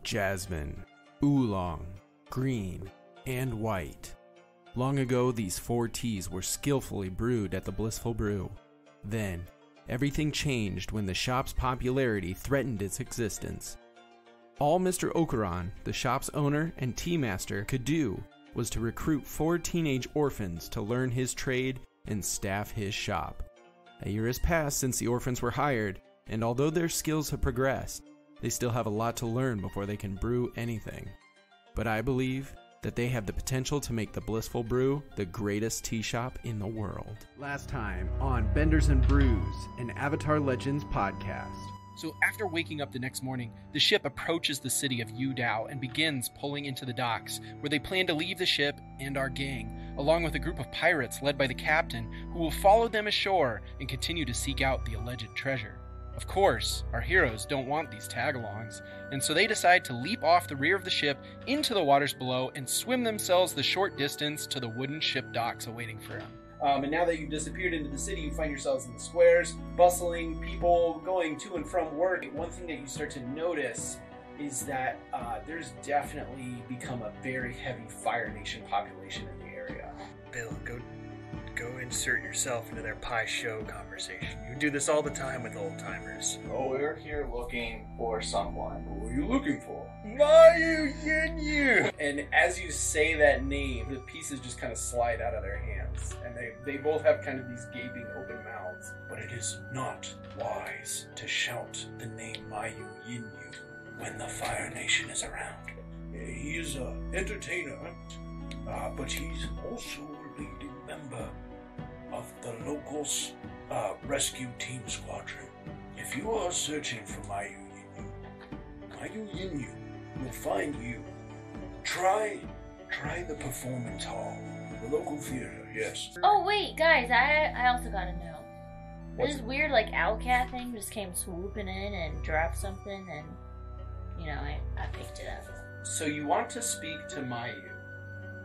jasmine, oolong, green, and white. Long ago, these 4 teas were skillfully brewed at the Blissful Brew. Then, everything changed when the shop's popularity threatened its existence. All Mr. Okuran, the shop's owner and tea master, could do was to recruit 4 teenage orphans to learn his trade and staff his shop. A year has passed since the orphans were hired, and although their skills have progressed, they still have a lot to learn before they can brew anything. But I believe that they have the potential to make the Blissful Brew the greatest tea shop in the world. Last time on Benders and Brews, an Avatar Legends podcast. So after waking up the next morning, the ship approaches the city of Yu Dao and begins pulling into the docks, where they plan to leave the ship and our gang, along with a group of pirates led by the captain, who will follow them ashore and continue to seek out the alleged treasure. Of course, our heroes don't want these tag-alongs, and so they decide to leap off the rear of the ship into the waters below and swim themselves the short distance to the wooden ship docks awaiting for them. And now that you've disappeared into the city, you find yourselves in the squares, bustling, people going to and from work. One thing that you start to notice is that there's definitely become a very heavy Fire Nation population in the area. Bill, go insert yourself into their pie show conversation. You do this all the time with old-timers. Oh, we're here looking for someone. Who are you looking for? Mayu Yinyu! And as you say that name, the pieces just kind of slide out of their hands. And they both have kind of these gaping open mouths. But it is not wise to shout the name Mayu Yinyu when the Fire Nation is around. He is an entertainer, but he's also a leading member of the local rescue team squadron. If you are searching for Mayu Yinyu will find you. Try the performance hall, the local theater, yes. Oh wait, guys, I also gotta know. This weird owl cat thing just came swooping in and dropped something, and I picked it up. So you want to speak to Mayu.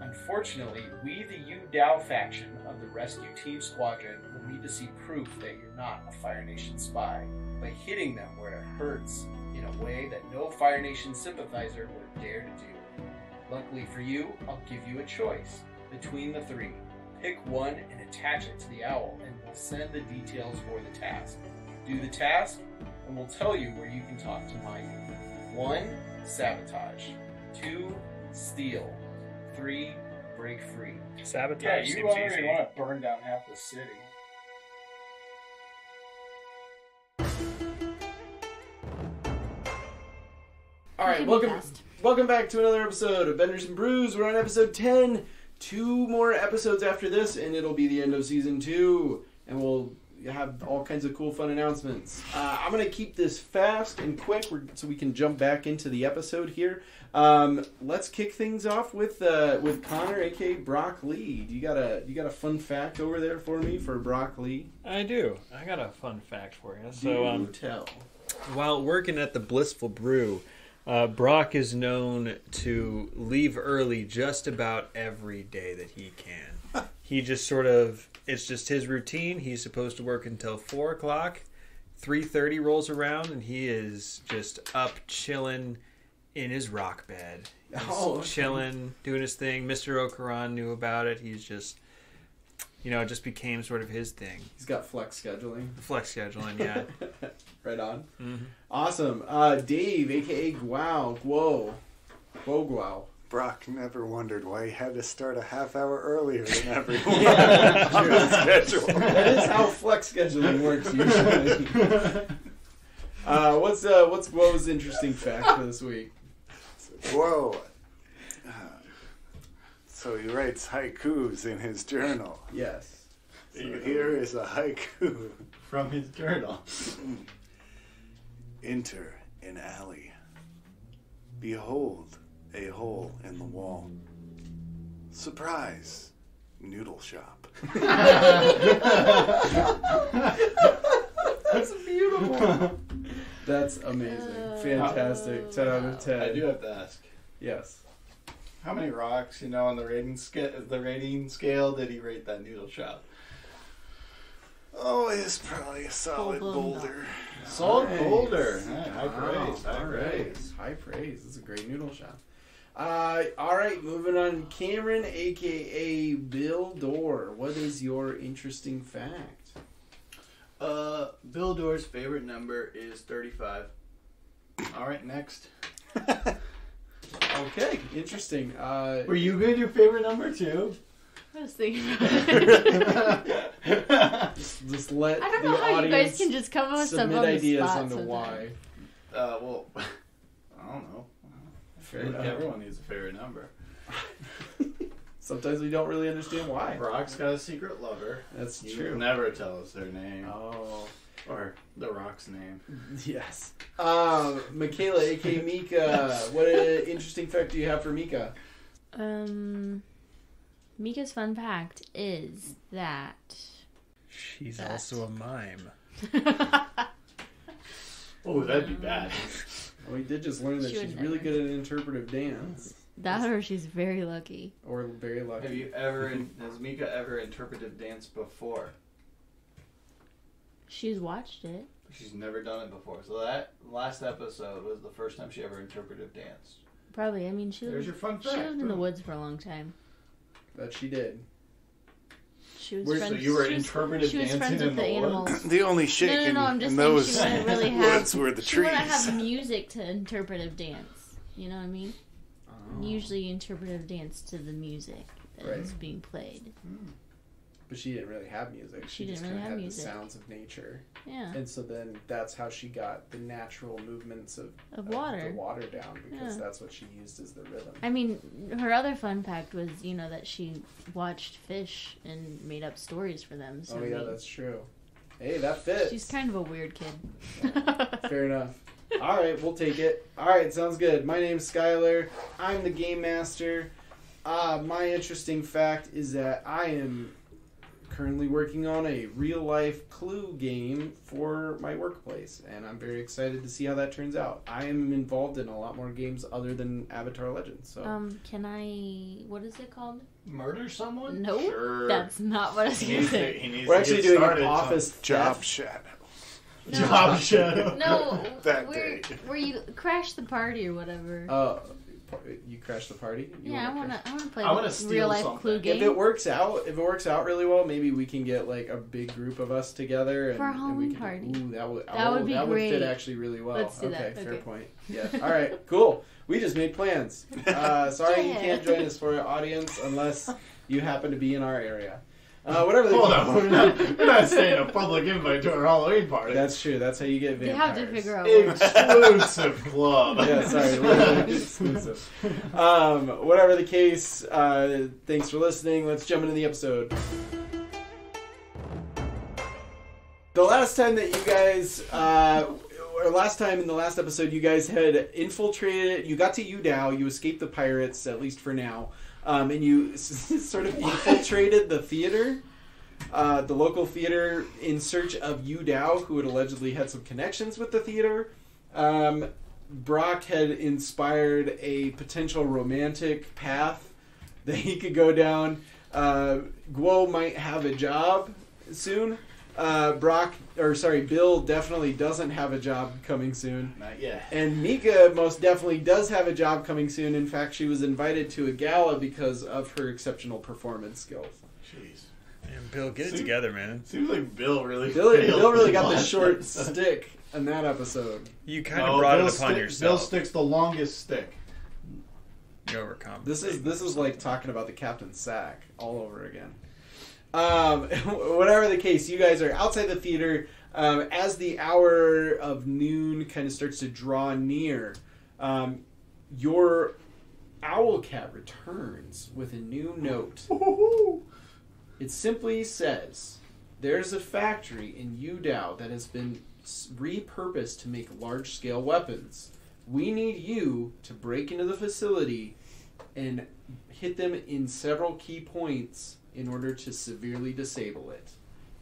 Unfortunately, we, the Yu Dao faction of the rescue team squadron, will need to see proof that you're not a Fire Nation spy by hitting them where it hurts in a way that no Fire Nation sympathizer would dare to do. Luckily for you, I'll give you a choice between the 3. Pick one and attach it to the owl, and we'll send the details for the task. Do the task, and we'll tell you where you can talk to Mayu. 1. Sabotage. 2. Steal. 3. Break free. Sabotage you seems already easy. want to burn down half the city. Alright, welcome back to another episode of Benders and Brews. We're on episode 10. 2 more episodes after this, and it'll be the end of season 2. And we'll have all kinds of cool, fun announcements. I'm going to keep this fast and quick so we can jump back into the episode here. Let's kick things off with Connor, aka Brock Lee. You got a fun fact over there for me for Brock Lee? I do. I got a fun fact for you. Do tell. While working at the Blissful Brew, Brock is known to leave early just about every day that he can. He just it's just his routine. He's supposed to work until 4 o'clock. 3:30 rolls around, and he is just up chilling in his rock bed. He's chilling, doing his thing. Mr. Okuran knew about it. He's just, it just became sort of his thing. He's got flex scheduling. Flex scheduling, yeah. Right on. Mm-hmm. Awesome. Dave, a.k.a. Guo. Brock never wondered why he had to start a half hour earlier than everyone. That is how flex scheduling works usually. What's Guo's interesting fact for this week? Whoa. So he writes haikus in his journal. Yes. So here is a haiku From his journal. Enter an alley. Behold a hole in the wall. Surprise, noodle shop. That's beautiful. That's amazing. Fantastic. 10 out of 10. I do have to ask. Yes. How many rocks, on the rating scale did he rate that noodle shop? Oh, it's probably a solid boulder. Solid boulder. Nice. High praise. Wow. High praise. High praise. It's a great noodle shop. All right, moving on. Cameron, a.k.a. Bill Dorr. What is your interesting fact? Bill Dorr's favorite number is 35. All right, next. Okay, interesting. Were you good? Your favorite number too? I was thinking. Just let I don't the know how you audience guys can just come up with stuff submit on the ideas spot on the sometimes. why. Well, I don't know. Fair enough. Everyone needs a favorite number. Sometimes we don't really understand why. Rock's got a secret lover. That's He true. will never tell us their name. Oh, Or the Rock's name. yes. Michaela, aka Mika. What an interesting fact do you have for Mika? Mika's fun fact is that She's also a mime. Oh, that'd be bad. Well, we did just learn that She she's would really never. good at interpretive dance. that or she's very lucky. Or very lucky. Have you has Mika ever interpreted dance before? She's watched it. She's never done it before. So that last episode was the first time she ever interpretive danced. Probably. I mean, she There's lived, your fun she fact. lived in the woods for a long time. That she did. She was Wait, friends. so you were she was- interpretive she was dancing friends in with the the animals. woods? The only No, shaking I'm just in saying those she wouldn't really have. woods were the She trees. wouldn't have music to interpretive dance. You know what I mean? Oh. Usually interpretive dance to the music that Right. is being played. But she didn't really have music. She just didn't really kinda have had music. the sounds of nature. Yeah. And so then that's how she got the natural movements of water. the water down, because Yeah. that's what she used as the rhythm. I mean, her other fun fact was, you know, that she watched fish and made up stories for them. So Oh I yeah, mean, that's true. Hey, that fits. she's kind of a weird kid. Fair enough. All right, we'll take it. All right, sounds good. My name's Skylar. I'm the game master. My interesting fact is that I am currently working on a real-life Clue game for my workplace, and I'm very excited to see how that turns out. I am involved in a lot more games other than Avatar Legends. So Can I? What is it called? Murder someone? No, Sure. that's not what I was gonna say. He needs we're to actually get doing started an office Job theft. shadow. No. Job shadow. No, That where day. where you crash the party or whatever. You crash the party? You yeah, I wanna wanna play I wanna the steal real life something. Clue If game it works out really well, maybe we can get like a big group of us together and, For a and we Halloween can, party. Ooh, that would be that would fit great. actually really well. Let's do okay, that. fair Okay. point. Yeah. All right, cool. We just made plans. Sorry you Yeah. can't join us for our audience unless you happen to be in our area. Whatever the Hold on, we're not saying a public invite to our Halloween party. That's true. That's how you get they vampires. have to figure out. Where. Exclusive club. Yeah, sorry, a little bit exclusive. Whatever the case, thanks for listening. Let's jump into the episode. The last time that you guys, or last time in the last episode, you guys had infiltrated, you got to Yu Dao, you escaped the pirates, at least for now, and you sort of infiltrated the theater. The local theater in search of Yu Dao, who had allegedly had some connections with the theater. Brock had inspired a potential romantic path that he could go down. Guo might have a job soon. Bill definitely doesn't have a job coming soon. Not yet. And Mika most definitely does have a job coming soon. In fact, she was invited to a gala because of her exceptional performance skills. Jeez. Man, Bill, get it See? together, man. Seems like Bill really Bill really failed got the last short episode. stick in that episode. You kind of brought Bill it upon Bill yourself. sticks the longest stick. You overcome. This is like talking about the Captain Sack all over again. Whatever the case, you guys are outside the theater. As the hour of noon kind of starts to draw near, your owl cat returns with a new note. It simply says, "There's a factory in Yu Dao that has been repurposed to make large-scale weapons. We need you to break into the facility and hit them in several key points in order to severely disable it."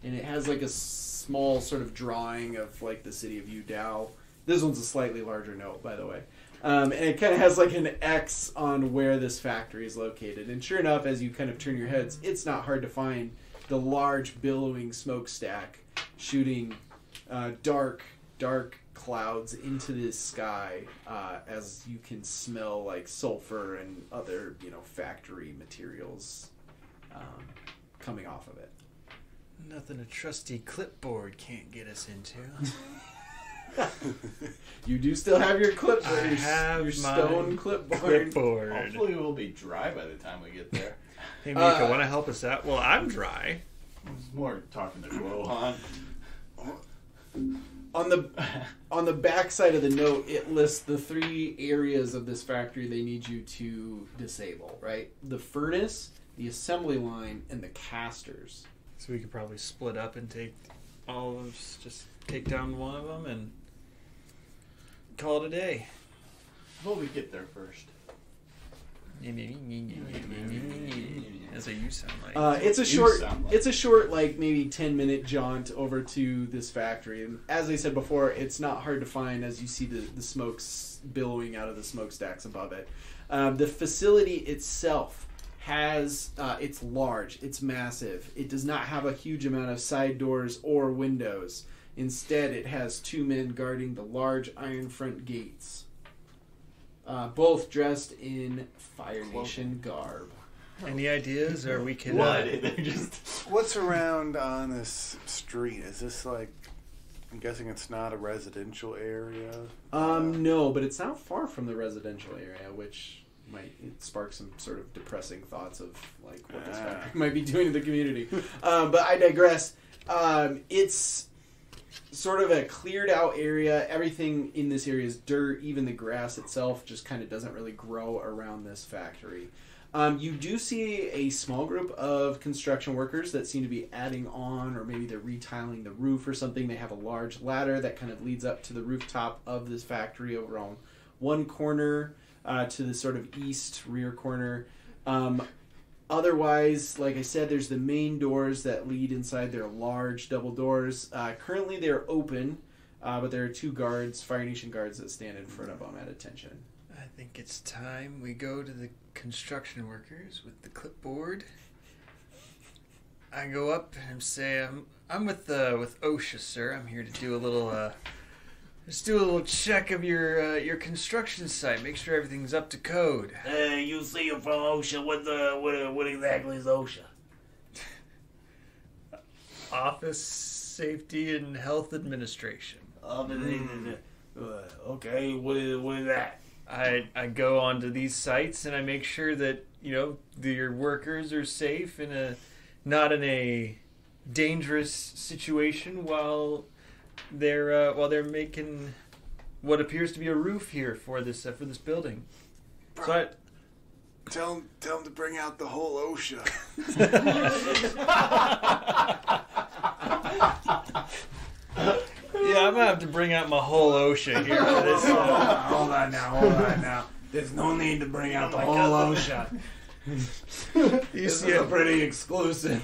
And it has like a small sort of drawing of like the city of Yu Dao. This one's a slightly larger note, by the way. And it kind of has like an X on where this factory is located. And sure enough, as you kind of turn your heads, it's not hard to find the large billowing smokestack shooting dark clouds into the sky as you can smell like sulfur and other, factory materials coming off of it. Nothing a trusty clipboard can't get us into. You do still have your clipboard. I have your my stone clipboard. Hopefully we'll be dry by the time we get there. Hey, Mika, want to help us out? Well, I'm dry. It's more talking to Rohan. On the back side of the note, it lists the 3 areas of this factory they need you to disable, right? The furnace, the assembly line, and the casters. So we could probably split up and take all of us, just take down one of them and call it a day. How about we get there first? That's what you sound like. It's a short, like maybe 10-minute jaunt over to this factory. And as I said before, it's not hard to find as you see the smokes billowing out of the smokestacks above it. The facility itself it's large, it's massive. It does not have a huge amount of side doors or windows. Instead, it has 2 men guarding the large iron front gates. Both dressed in Fire Nation garb. Any ideas, or we can? What's around on this street? Is this like? I'm guessing it's not a residential area. No, but it's not far from the residential area, which might spark some sort of depressing thoughts of like what this factory might be doing to the community. But I digress. It's sort of a cleared out area. Everything in this area is dirt. Even the grass itself just kind of doesn't really grow around this factory. You do see a small group of construction workers that seem to be adding on, or maybe they're retiling the roof or something. They have a large ladder that kind of leads up to the rooftop of this factory over on one corner to the sort of east rear corner. Otherwise, like I said, there's the main doors that lead inside. They're large double doors. Currently, they're open, but there are 2 guards, Fire Nation guards, that stand in front of them at attention. I think it's time we go to the construction workers with the clipboard. I go up and say, "I'm with OSHA, sir. I'm here to do a little just do a little check of your construction site. Make sure everything's up to code." You see you're from OSHA. What exactly is OSHA? Office Safety and Health Administration. Okay, what is that? I go onto these sites and I make sure that your workers are safe not in a dangerous situation while they're making what appears to be a roof here for this building. So Tell them to bring out the whole OSHA. Yeah, I'm gonna have to bring out my whole OSHA here for this. Hold on now. There's no need to bring out the whole OSHA. This is a pretty exclusive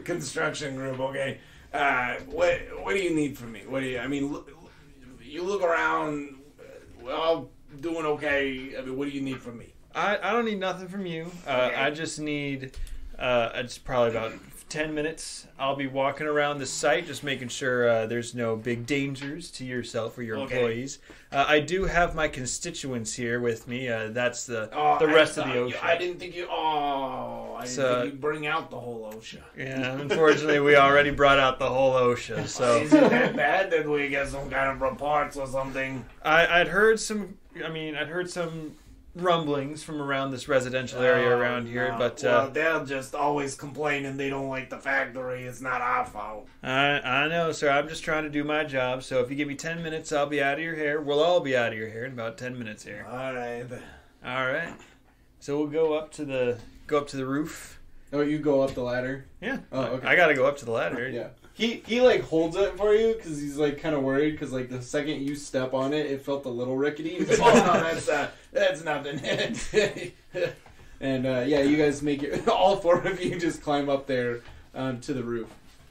construction group, okay? What do you need from me? You look around, we're all doing okay. What do you need from me? I don't need nothing from you. Okay. I just need, it's probably about 10 minutes. I'll be walking around the site, just making sure there's no big dangers to yourself or your employees. I do have my constituents here with me. That's the rest of the OSHA. I didn't think you'd bring out the whole OSHA. Yeah, unfortunately, we already brought out the whole OSHA. So is it that bad that we get some kind of reports or something? I'd heard some rumblings from around this residential area around here, but they're just always complaining they don't like the factory. It's not our fault. I know, sir. I'm just trying to do my job. So if you give me 10 minutes, I'll be out of your hair. We'll all be out of your hair in about 10 minutes here. All right. So we'll go up to the roof. Oh, you go up the ladder? Yeah. Oh, okay. I gotta go up to the ladder. Yeah. He like holds it for you because he's like kind of worried because like the second you step on it, it felt a little rickety. He's like, oh no, that's nothing. And you guys make it. All 4 of you just climb up there to the roof.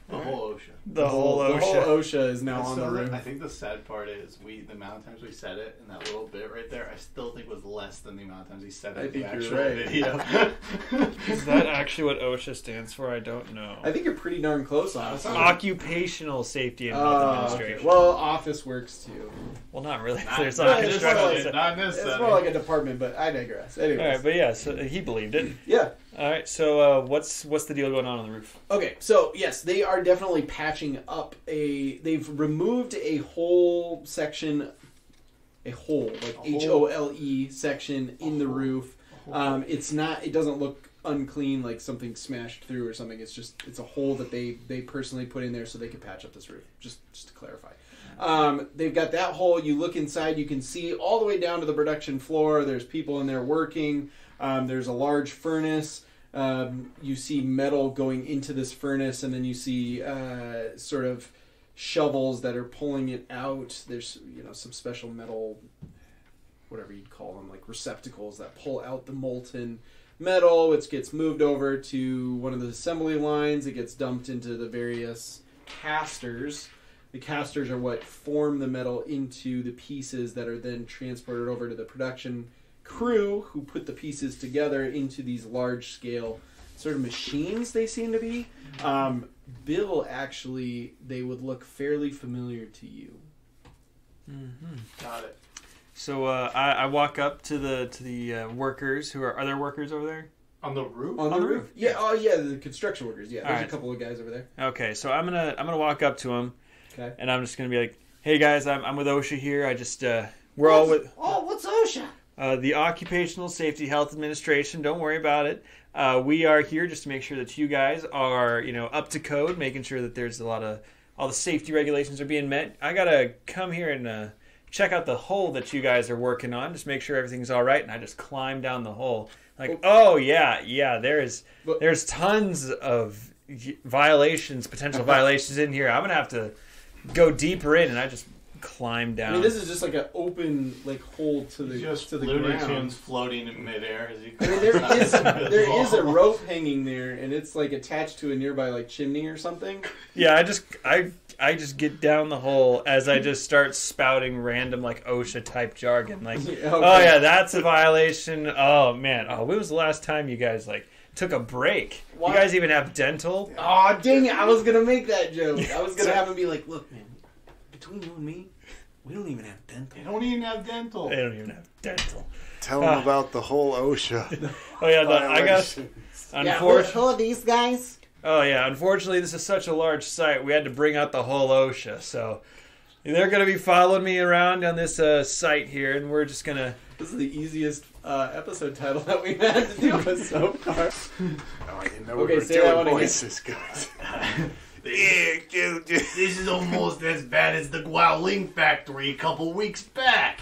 The whole OSHA. The whole The whole OSHA. OSHA is now on the roof. I think the sad part is the amount of times we said it in that little bit right there, I still think was less than the amount of times he said it I in the think actual you're right. video. Is that actually what OSHA stands for? I don't know. I think you're pretty darn close on it. Occupational Safety and Health Administration. Okay. Well, office works too. Well, not really. Not- There's not not this construction. setting, not in this It's setting. more like a department, but I digress. Anyways. All right, but yeah, so he believed it. Yeah. All right, so what's the deal going on the roof? Okay, so yes, they are definitely patching up they've removed a whole section, like HOLE section in the roof. It doesn't look unclean like something smashed through or something. It's a hole that they personally put in there so they could patch up this roof, just to clarify. They've got that hole. You look inside, you can see all the way down to the production floor. There's people in there working. There's a large furnace. You see metal going into this furnace, and then you see sort of shovels that are pulling it out. There's some special metal, whatever you'd call them, like receptacles that pull out the molten metal, which gets moved over to one of the assembly lines. It gets dumped into the various casters. The casters are what form the metal into the pieces that are then transported over to the production crew, who put the pieces together into these large-scale sort of machines, they seem to be. Bill, actually, they would look fairly familiar to you. Mm-hmm. Got it. So I walk up to the workers who are there workers over there? On the roof? On the roof? Yeah. Oh, yeah. The construction workers. Yeah. There's right. a couple of guys over there. Okay, so I'm gonna walk up to them. Okay. And I'm just gonna be like, "Hey guys, I'm with OSHA here. I just we're all with what's OSHA? The Occupational Safety Health Administration. Don't worry about it. We are here just to make sure that you guys are up to code, making sure that there's all the safety regulations are being met. I gotta come here and check out the hole that you guys are working on, just make sure everything's all right." And I just climb down the hole. Like, oh yeah, there's tons of potential violations in here. I'm gonna have to go deeper in, and I just climb down. I mean, this is just like an open hole to the Looney ground. Tunes floating in midair. As you I mean, there is a rope hanging there, and it's like attached to a nearby like chimney or something. Yeah, I just get down the hole as I just start spouting random like OSHA type jargon, like, Okay. oh yeah, that's a violation. Oh man, when was the last time you guys like took a break? Why? You guys even have dental? Oh dang it! I was gonna make that joke. I was gonna have him be like, "Look, man, between you and me, we don't even have dental. They don't even have dental. They don't even have dental." Tell them about the whole OSHA. Oh yeah, I guess. Who are these guys? Oh yeah, unfortunately this is such a large site, we had to bring out the whole OSHA, so they're going to be following me around on this site here, and we're just going to... This is the easiest episode title that we've had to deal with so far. Oh, you know Okay, we're say that one doing again. voices, guys. This is almost as bad as the Guaoling factory a couple weeks back.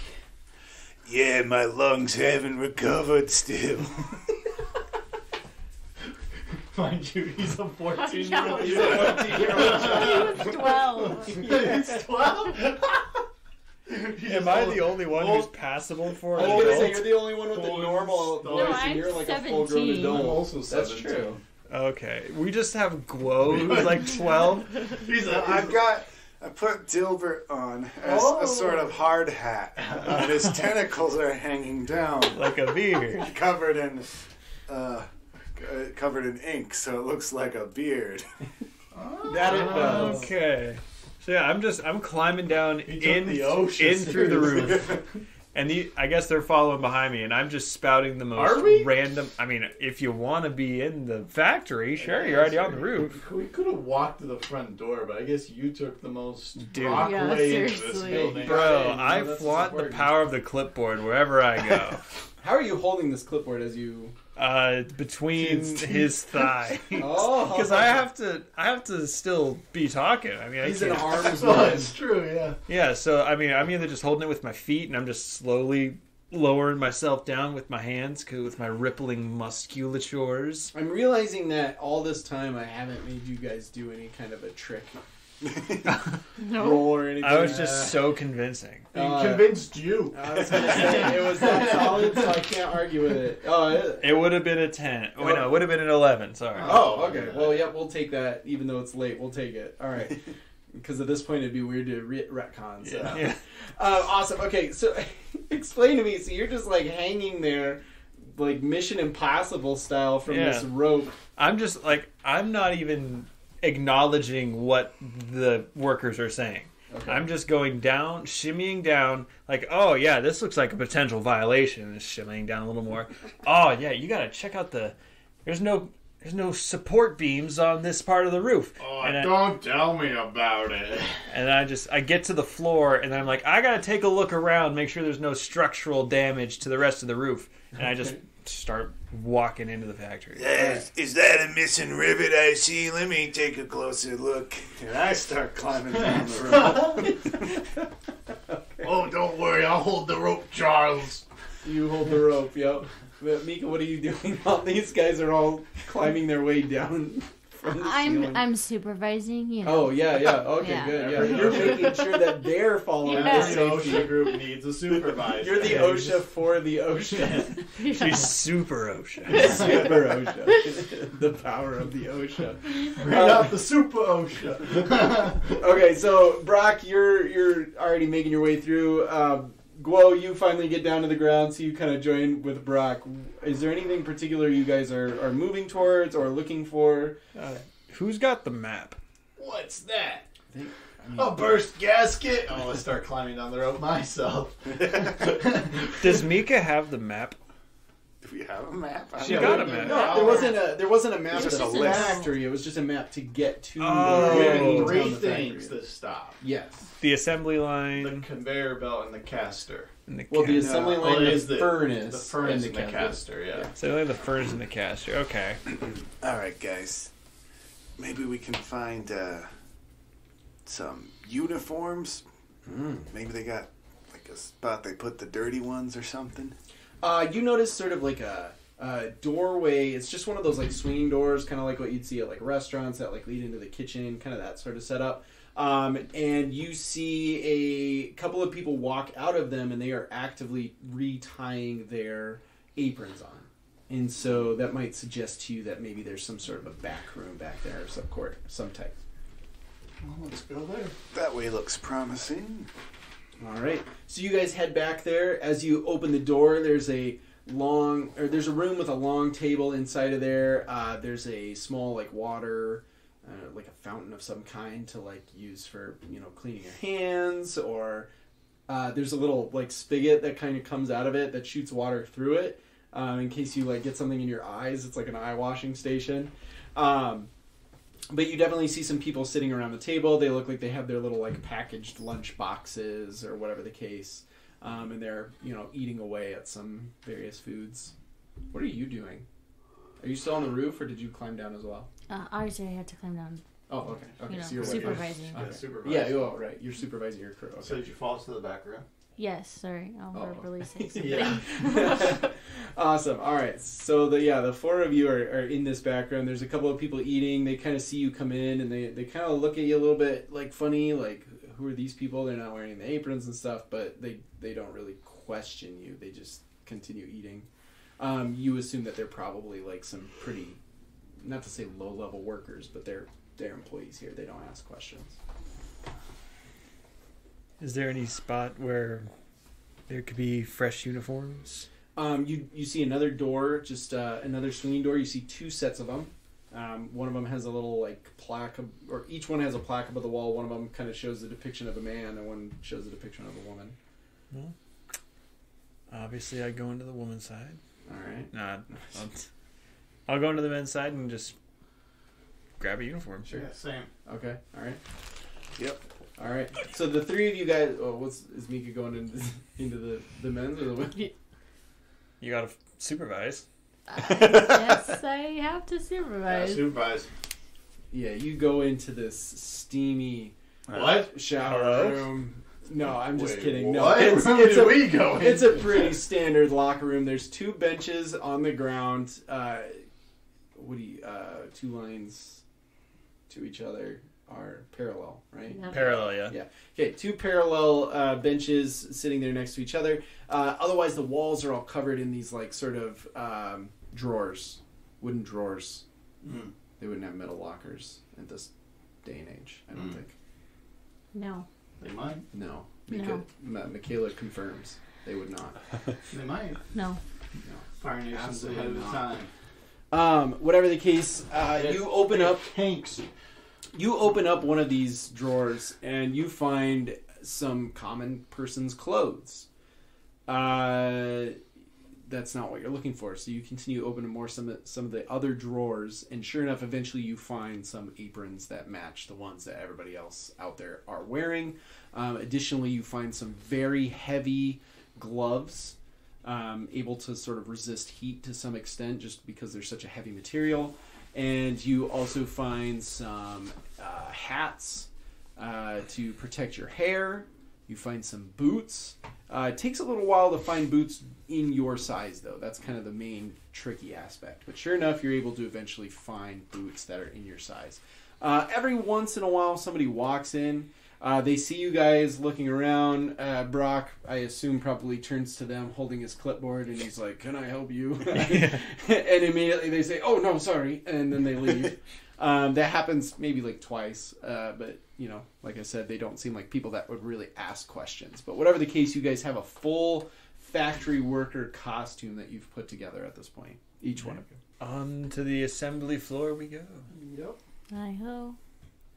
Yeah, my lungs haven't recovered still. Mind you, he's a 14-year-old. He's a 14-year-old. He was 12. He's 12? Am I the only one who's passable for I an was gonna say, adult? you're the only one with the normal No, voice, I'm and you're like a full-grown 17. adult. I'm also That's 17. true. Okay, we just have Guo, who's like 12. I put Dilbert on as a sort of hard hat, and his tentacles are hanging down, Like a beard. covered in ink, so it looks like a beard. That it does. Okay. So yeah, I'm climbing down He took in the ocean through the seriously. roof. And I guess they're following behind me, and I'm just spouting the most Are we? random... I mean, if you want to be in the factory, sure, you're already on the roof. We could have walked to the front door, but I guess you took the most Dude. rock Yeah, way into this seriously. building. Bro, Hey, I that's what's flaunt the important. power of the clipboard wherever I go. How are you holding this clipboard as you... Between his thigh. Oh. Because I have to still be talking. I mean, He's I in can't. arms Oh, wide. it's true, yeah. Yeah, so I mean, I'm either just holding it with my feet, and I'm just slowly lowering myself down with my hands, with my rippling musculatures. I'm realizing that all this time I haven't made you guys do any kind of a trick roll or anything. I was just so convincing. He convinced you. I was going to say, it was that solid, so I can't argue with it. It would have been a 10. Oh, wait, no, it would have been an 11. Sorry. Oh, okay. Well, yeah, we'll take that. Even though it's late, we'll take it. All right. Because at this point, it'd be weird to retcon. So. Yeah. Awesome. Okay, so explain to me. So you're just like hanging there, like Mission Impossible style from this rope. I'm just like, I'm not even acknowledging what the workers are saying. Okay. I'm just going down, shimmying down, like, oh yeah, this looks like a potential violation. And shimmying down a little more. Oh yeah, you gotta check out there's no support beams on this part of the roof. Oh, don't tell me about it. And I get to the floor, and I'm like, I gotta take a look around, make sure there's no structural damage to the rest of the roof. And I just start walking into the factory. Is that a missing rivet I see? Let me take a closer look. And I start climbing down the rope. Oh, don't worry, I'll hold the rope, Charles. You hold the rope, yep. But Mika, what are you doing while these guys are all climbing their way down from the ceiling? I'm supervising, you know. Oh, yeah. Okay, good. Yeah. You're making sure that they're following the safety. OSHA group needs a supervisor. You're the OSHA for the OSHA. She's super OSHA. Super OSHA. The power of the OSHA. Bring out the super OSHA. Okay, so Brock, you're already making your way through. Guo, you finally get down to the ground, so you kind of join with Brock. Is there anything particular you guys are moving towards or looking for? Who's got the map? What's that? A burst gasket? Oh, I start climbing down the rope myself. Does Mika have the map? Do we have a map? She got a map. No, there wasn't a map Just to a the list. factory. It was just a map to get to Oh. Three the things factory. that stop. Yes. The assembly The line. conveyor belt and the caster. And the Well, the assembly line, it the is furnace, The furnace and and the caster, yeah. So only the furnace and the caster. Okay. All right, guys. Maybe we can find some uniforms. Maybe they got like a spot they put the dirty ones or something. You notice sort of like a doorway. It's just one of those like swinging doors, kind of like what you'd see at like restaurants that like lead into the kitchen, kind of that sort of setup. And you see a couple of people walk out of them, and they are actively retying their aprons on. And so that might suggest to you that maybe there's some sort of a back room back there, or some type. Well, let's go there. That way looks promising. All right. So you guys head back there. As you open the door, there's a room with a long table inside of there. There's a small like water, like a fountain of some kind to like use for cleaning your hands, or there's a little like spigot that kind of comes out of it that shoots water through it in case you like get something in your eyes. It's like an eye washing station. But you definitely see some people sitting around the table. They look like they have their little like packaged lunch boxes or whatever the case, and they're eating away at some various foods. What are you doing? Are you still on the roof, or did you climb down as well? Obviously, I had to climb down. Oh, okay. So you're supervising. Okay. Supervising. Yeah, right. You're supervising your crew. Okay. So did you fall to the back room? Yes, sorry. I'll verbally say something. Yeah. Awesome. All right. So the four of you are in this background. There's a couple of people eating. They kind of see you come in, and they kind of look at you a little bit like funny, like who are these people? They're not wearing the aprons and stuff, but they don't really question you. They just continue eating. You assume that they're probably like some pretty, not to say low level workers, but they're employees here. They don't ask questions. Is there any spot where there could be fresh uniforms? You see another door, just another swinging door. You see two sets of them. One of them has a little like plaque, or each one has a plaque above the wall. One of them kind of shows the depiction of a man, and one shows the depiction of a woman. Well, obviously I go into the woman's side. All right. Nah, I'll go into the men's side and just grab a uniform. Sure. Yeah, same. Okay. All right. Yep. All right. So the three of you guys. Oh, is Mika going into the men's or the women's? You gotta supervise. Yes, I have to supervise. Yeah, supervise. Yeah, you go into this steamy shower room. No, I'm just kidding. No, what it's room a, did we go in? It's a pretty standard locker room. There's two benches on the ground. Two lines to each other are parallel, right? Yeah. Parallel, yeah. Yeah. Okay, 2 parallel benches sitting there next to each other. Otherwise, the walls are all covered in these like sort of drawers, wooden drawers. Mm. They wouldn't have metal lockers at this day and age, I don't think. No. They might. No. No. Michaela confirms they would not. They might. No. Fire Nation's Absolutely ahead of the not. time. Whatever the case, you open up. Tanks. You open up one of these drawers and you find some common person's clothes. That's not what you're looking for. So you continue opening some of the other drawers, and sure enough, eventually you find some aprons that match the ones that everybody else out there are wearing. Additionally, you find some very heavy gloves, able to sort of resist heat to some extent, just because they're such a heavy material. And you also find some hats to protect your hair. You find some boots. It takes a little while to find boots in your size, though. That's kind of the main tricky aspect. But sure enough, you're able to eventually find boots that are in your size. Every once in a while, somebody walks in. They see you guys looking around. Brock, I assume, probably turns to them holding his clipboard, and he's like, "Can I help you?" And immediately they say, "Oh, no, sorry," and then they leave. That happens maybe like twice, but you know, like I said, they don't seem like people that would really ask questions. But whatever the case, you guys have a full factory worker costume that you've put together at this point. Each one of you. On to the assembly floor we go. Yep. Hi-ho.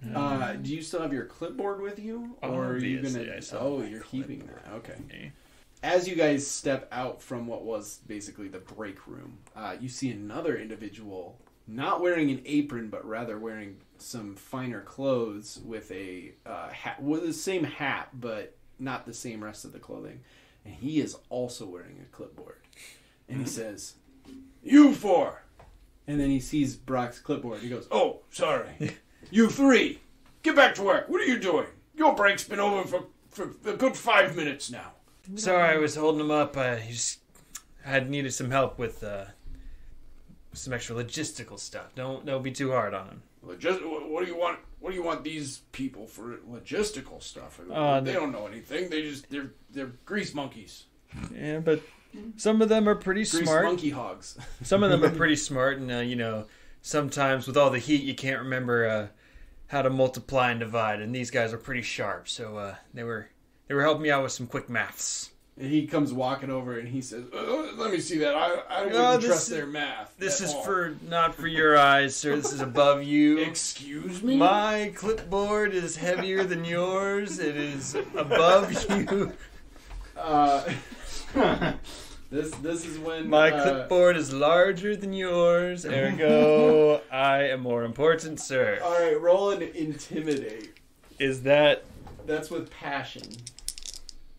Do you still have your clipboard with you, or are you Obviously, gonna? I still Oh, have my you're keeping that. clipboard. Okay. Okay. As you guys step out from what was basically the break room, you see another individual not wearing an apron, but rather wearing some finer clothes with a hat, with the same hat, but not the same rest of the clothing. And he is also wearing a clipboard. And he says, "You four!" And then he sees Brock's clipboard. He goes, "Oh, sorry. You three, get back to work. What are you doing? Your break's been over for a good 5 minutes now." Sorry, I was holding him up. I had needed some help with some extra logistical stuff. Don't be too hard on him. What do you want? What do you want these people for logistical stuff? They don't know anything. They're grease monkeys. Yeah, but some of them are pretty Grease smart. monkey hogs. Some of them are pretty smart, and you know, sometimes with all the heat, you can't remember how to multiply and divide. And these guys are pretty sharp, so they were helping me out with some quick maths. And he comes walking over and he says, "Let me see that. I wouldn't trust their math. This at is all." not for your eyes, sir. This is above you. Excuse me? My clipboard is heavier than yours. It is above you. This is when My clipboard is larger than yours. Ergo, I am more important, sir. All right, roll an intimidate. Is that That's with passion.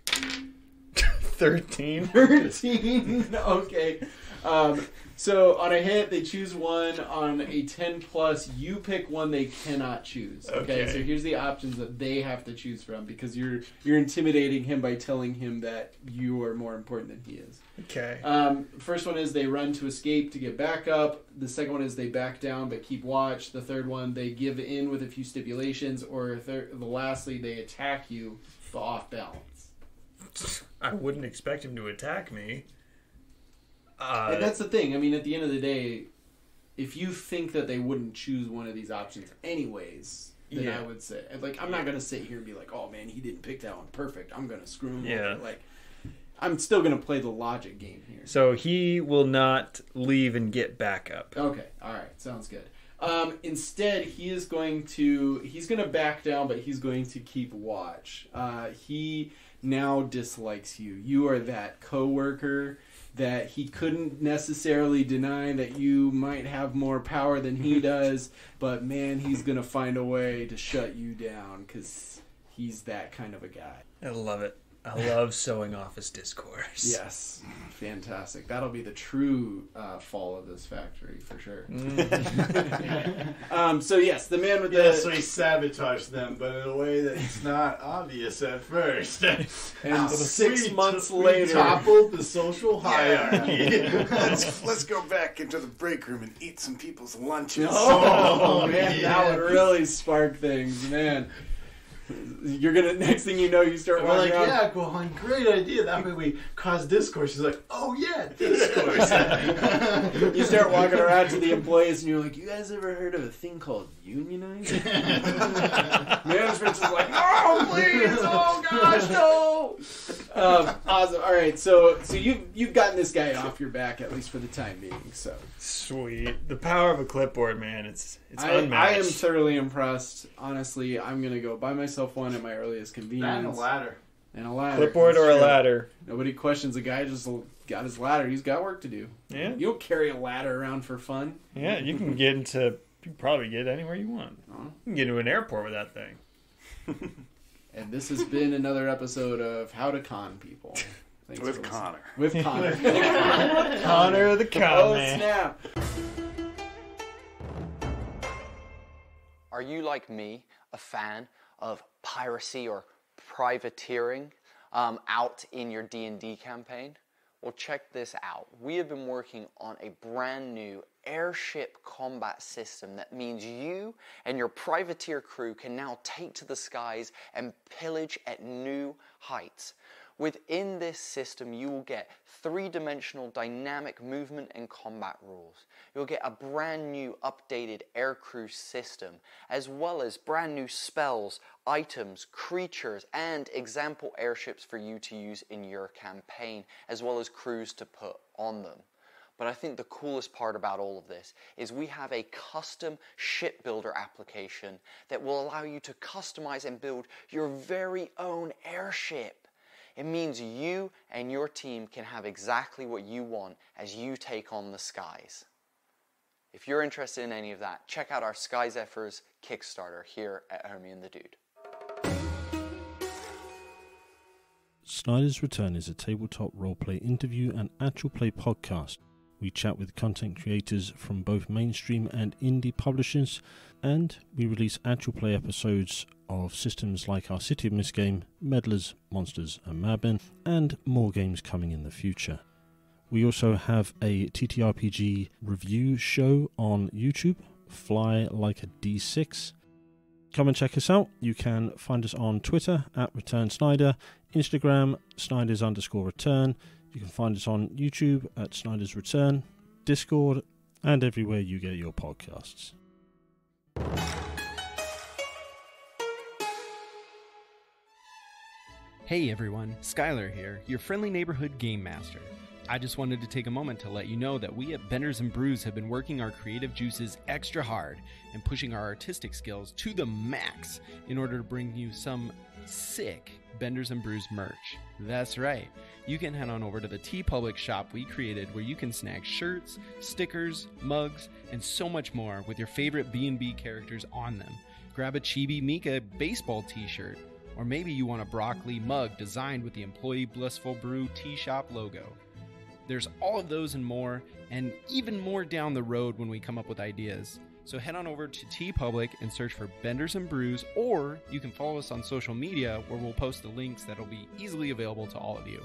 13? 13. Okay. So on a hit, they choose one. On a 10 plus, you pick one they cannot choose. Okay. So here's the options that they have to choose from, because you're intimidating him by telling him that you are more important than he is. Okay. First one is they run to escape to get back up. The second one is they back down but keep watch. The third one, they give in with a few stipulations. Or lastly, they attack you but off balance. I wouldn't expect him to attack me. And that's the thing. I mean, at the end of the day, if you think that they wouldn't choose one of these options anyways, then I would say, like, I'm not going to sit here and be like, "Oh man, he didn't pick that one perfect. I'm going to screw him over." Like, I'm still going to play the logic game here. So he will not leave and get back up. Okay. All right. Sounds good. Instead, he's going to back down, but he's going to keep watch. He now dislikes you. You are that coworker that he couldn't necessarily deny that you might have more power than he does, but man, he's going to find a way to shut you down because he's that kind of a guy. I love it. I love sewing office discourse. Yes, fantastic. That'll be the true fall of this factory for sure. So yes, the man with the so he sabotaged them, but in a way that's not obvious at first. And 6 months later, toppled the social hierarchy. Let's go back into the break room and eat some people's lunches. Oh man, that would really spark things, man. You're gonna, next thing you know, you start We're walking like, around. yeah, Gohan, great idea. That way we cause discourse. He's like, oh yeah, discourse. You start walking around to the employees and you're like, you guys ever heard of a thing called unionizing? Management's just like, no, please, oh gosh, no. Awesome. All right, so you've gotten this guy off your back, at least for the time being. So sweet. The power of a clipboard, man. It's unmatched. I am thoroughly impressed. Honestly, I'm gonna go buy myself one at my earliest convenience. And a ladder. Clipboard or a ladder. Nobody questions a guy just got his ladder. He's got work to do. Yeah. You don't carry a ladder around for fun. Yeah, you can probably get anywhere you want. You can get to an airport with that thing. And this has been another episode of How to Con People. Thanks with Connor. With Connor. Connor the Con Man. Snap. Are you like me, a fan of piracy or privateering out in your D&D campaign? Well, check this out. We have been working on a brand new airship combat system that means you and your privateer crew can now take to the skies and pillage at new heights. Within this system, you will get 3-dimensional dynamic movement and combat rules. You'll get a brand new updated aircrew system, as well as brand new spells, items, creatures, and example airships for you to use in your campaign, as well as crews to put on them. But I think the coolest part about all of this is we have a custom shipbuilder application that will allow you to customize and build your very own airship. It means you and your team can have exactly what you want as you take on the skies. If you're interested in any of that, check out our Sky Zephyrs Kickstarter here at Hermie and the Dude. Snyder's Return is a tabletop roleplay interview and actual play podcast. We chat with content creators from both mainstream and indie publishers, and we release actual play episodes of systems like our City of Mist game, Meddlers, Monsters and Madmen, and more games coming in the future. We also have a TTRPG review show on YouTube, Fly Like a D6. Come and check us out. You can find us on Twitter at Return Snyder, Instagram Snyders_return. You can find us on YouTube at Snyder's Return, Discord, and everywhere you get your podcasts. Hey everyone, Skylar here, your friendly neighborhood game master. I just wanted to take a moment to let you know that we at Benders and Brews have been working our creative juices extra hard and pushing our artistic skills to the max in order to bring you some sick Benders and Brews merch. That's right. You can head on over to the TeePublic shop we created where you can snag shirts, stickers, mugs, and so much more with your favorite B&B characters on them. Grab a Chibi Mika baseball t-shirt, or maybe you want a broccoli mug designed with the Employee Blissful Brew Tea Shop logo. There's all of those and more, and even more down the road when we come up with ideas. So head on over to TeePublic and search for Benders and Brews, or you can follow us on social media where we'll post the links that'll be easily available to all of you.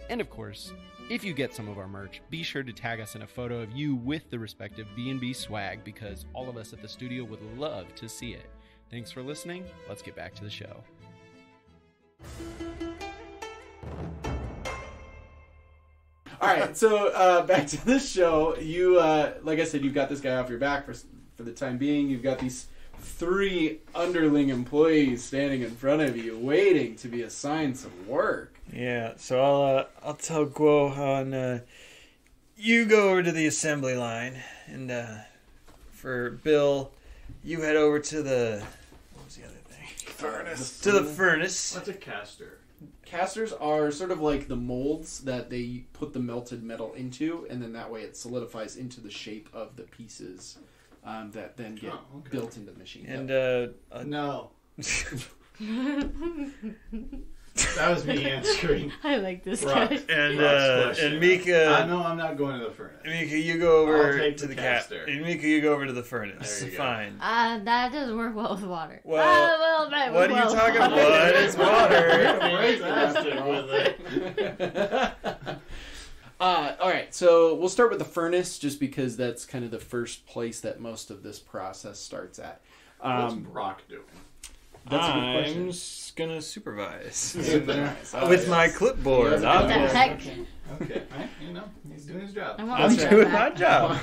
And of course, if you get some of our merch, be sure to tag us in a photo of you with the respective B&B swag, because all of us at the studio would love to see it. Thanks for listening. Let's get back to the show. All right, so back to this show. You, like I said, you've got this guy off your back for the time being. You've got these 3 underling employees standing in front of you, waiting to be assigned some work. Yeah, so I'll tell Guo on. You go over to the assembly line, and for Bill, you head over to the what was the other thing? Furnace. To the furnace. What's a caster? Casters are sort of like the molds that they put the melted metal into, and then that way it solidifies into the shape of the pieces that then get built into the machine. And no. That was me answering. I like this Rock. guy. And Mika. No, I'm not going to the furnace. Mika, you go I'll over take to the the caster. And Mika, you go over to the furnace. There you go. Fine. That doesn't work well with water. Well, that what works are you well talking with about? water. It's water. Fantastic with it. All right, so we'll start with the furnace, just because that's kind of the first place that most of this process starts at. What's Brock doing? That's a good question. I'm just gonna supervise Oh, with yes. my clipboard. What the heck? Okay, you know, he's doing his job. I'm doing my job.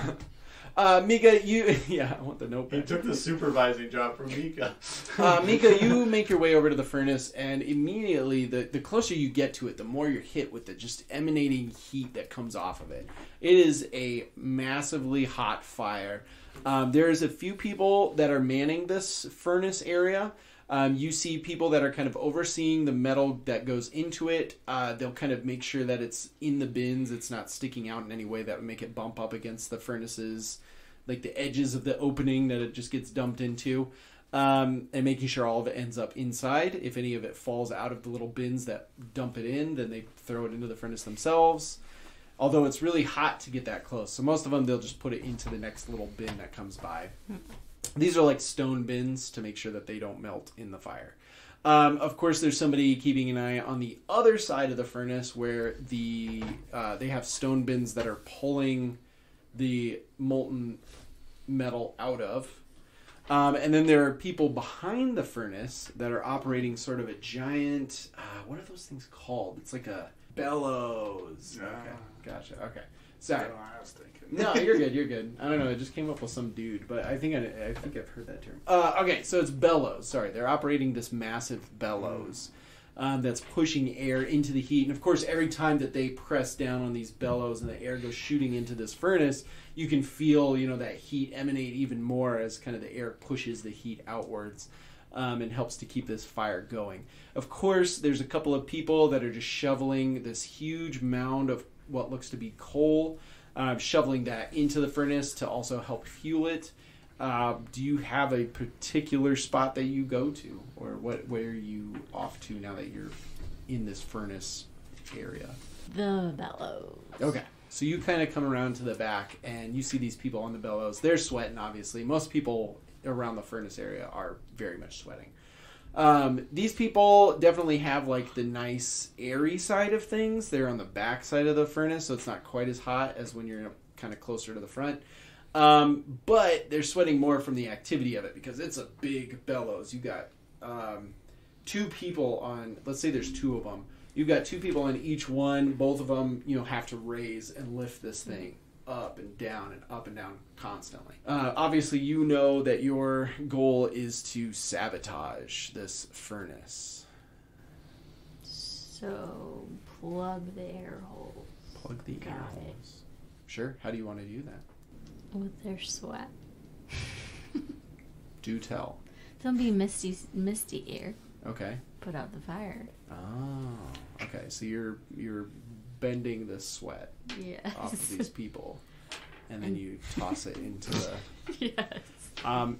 Mika, I want the notepad. He took the supervising job from Mika. Mika, you make your way over to the furnace, and immediately, the closer you get to it, the more you're hit with the just emanating heat that comes off of it. It is a massively hot fire. There's a few people that are manning this furnace area. You see people that are kind of overseeing the metal that goes into it. They'll kind of make sure that it's in the bins. It's not sticking out in any way that would make it bump up against the furnaces, like the edges of the opening that it just gets dumped into. And making sure all of it ends up inside. If any of it falls out of the little bins that dump it in, then they throw it into the furnace themselves. Although it's really hot to get that close. So most of them, they'll just put it into the next little bin that comes by. These are like stone bins to make sure that they don't melt in the fire. Of course, there's somebody keeping an eye on the other side of the furnace where they have stone bins that are pulling the molten metal out of. And then there are people behind the furnace that are operating sort of a giant... what are those things called? It's like a bellows. Okay, gotcha. Okay. Sorry. I was thinking. No, you're good. You're good. I don't know. It just came up with some dude, but I think I've heard that term. Okay, so it's bellows. Sorry, they're operating this massive bellows that's pushing air into the heat. And of course, every time that they press down on these bellows and the air goes shooting into this furnace, you can feel that heat emanate even more as kind of the air pushes the heat outwards. And helps to keep this fire going. Of course, there's a couple of people that are just shoveling this huge mound of what looks to be coal, shoveling that into the furnace to also help fuel it. Do you have a particular spot that you go to, or where are you off to now that you're in this furnace area? The bellows. Okay. So you kind of come around to the back, and you see these people on the bellows. They're sweating, obviously. Most people around the furnace area are very much sweating. These people definitely have like the nice airy side of things. They're on the back side of the furnace, so it's not quite as hot as when you're kind of closer to the front. But they're sweating more from the activity of it because it's a big bellows. You got two people on, let's say there's two of them. You've got two people on each one. Both of them, have to raise and lift this thing up and down constantly. Obviously, you know that your goal is to sabotage this furnace. So, plug the air holes. Plug the air holes. Sure. How do you want to do that? With their sweat. Do tell. Don't be misty air. Okay. Put out the fire. Oh. Okay. So you're bending the sweat off of these people, and then you toss it into the... Yes.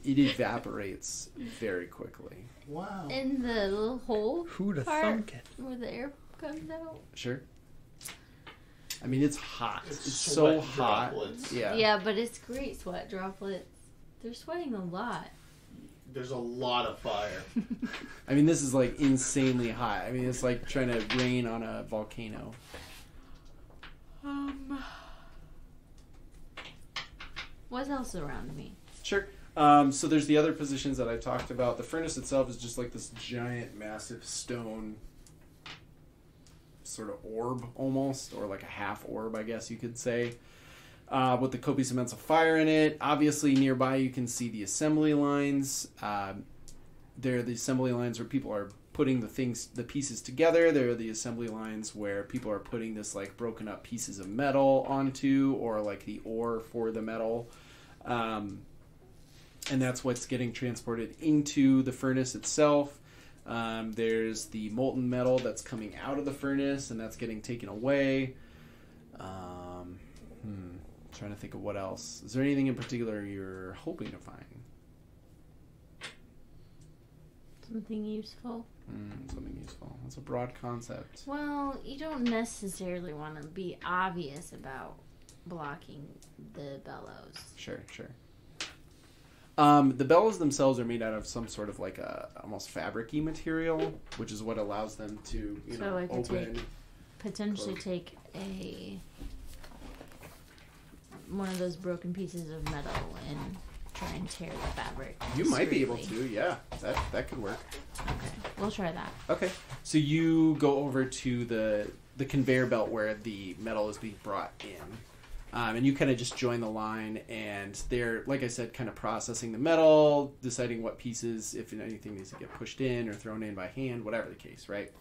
It evaporates very quickly. Wow. In the little hole Who'da part thunk it? where the air comes out. Sure. I mean, it's hot. It's sweat so hot. droplets. Yeah. Yeah, but it's great sweat droplets. They're sweating a lot. There's a lot of fire. I mean, this is like insanely hot. I mean, it's like trying to rain on a volcano. What else around me? Sure. So there's the other positions that I talked about. The furnace itself is just like this giant, massive stone sort of orb almost, or like a half orb, I guess you could say, with the copious amounts of fire in it. Obviously, nearby you can see the assembly lines. There are the assembly lines where people are putting the pieces together. There are the assembly lines where people are putting this like broken up pieces of metal onto, or like the ore for the metal. And that's what's getting transported into the furnace itself. There's the molten metal that's coming out of the furnace, and that's getting taken away. Trying to think of what else. Is there anything in particular you're hoping to find? Something useful. Something useful. That's a broad concept. Well, you don't necessarily want to be obvious about blocking the bellows. Sure. The bellows themselves are made out of some sort of like a almost fabric-y material, which is what allows them to, I could open. Potentially take one of those broken pieces of metal and try and tear the fabric. You might be able to, yeah. That could work. Okay, we'll try that. Okay, so you go over to the conveyor belt where the metal is being brought in. And you kind of just join the line, and they're, like I said, kind of processing the metal, deciding what pieces, if anything, needs to get pushed in or thrown in by hand, whatever the case, right?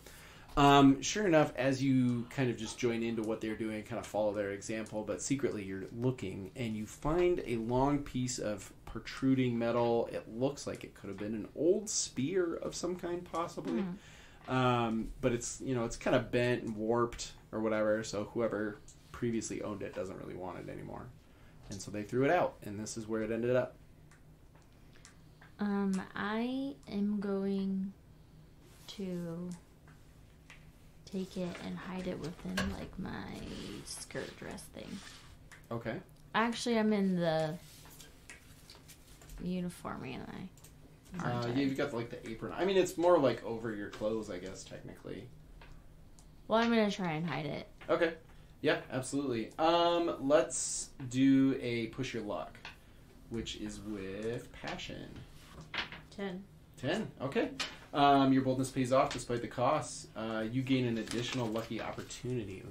Sure enough, as you kind of just join into what they're doing, kind of follow their example, but secretly you're looking, and you find a long piece of protruding metal. It looks like it could have been an old spear of some kind, possibly. But it's, it's kind of bent and warped or whatever, so whoever previously owned it doesn't really want it anymore, and so they threw it out, and this is where it ended up. I am going to take it and hide it within like my skirt dress thing. Okay. Actually, I'm in the uniform, ain't I? You've got like the apron. I mean, it's more like over your clothes, I guess, technically. Well, I'm gonna try and hide it. Okay. Yeah, absolutely. Let's do a push your luck, which is with passion. 10. Okay. Your boldness pays off despite the costs. You gain an additional lucky opportunity.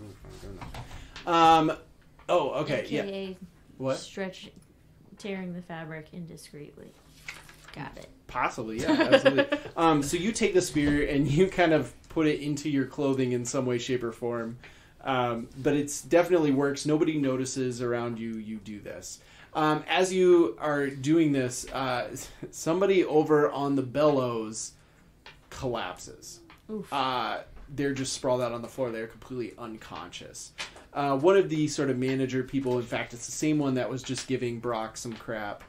Okay. AKA yeah. What? Tearing the fabric indiscreetly. Got it. Possibly, yeah, absolutely. So you take the spear and you kind of put it into your clothing in some way, shape, or form. But it's definitely works. Nobody notices around you. You do this. As you are doing this, somebody over on the bellows collapses. Oof. They're just sprawled out on the floor. They're completely unconscious. One of the sort of manager people, in fact, it's the same one that was just giving Brock some crap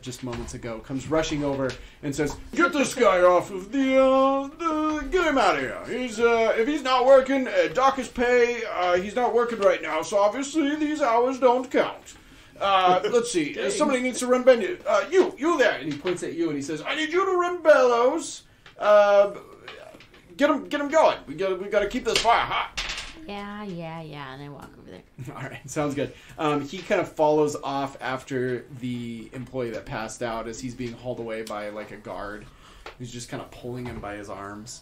just moments ago, comes rushing over and says, "Get this guy off of get him out of here. He's if he's not working, dock his pay. He's not working right now, so obviously these hours don't count. Let's see. Somebody needs to run bellows. You there." And he points at you and he says, "I need you to run bellows. Get him going. We gotta keep this fire hot." Yeah, and I walk over there. All right, sounds good. He kind of follows off after the employee that passed out as he's being hauled away by like a guard who's just kind of pulling him by his arms.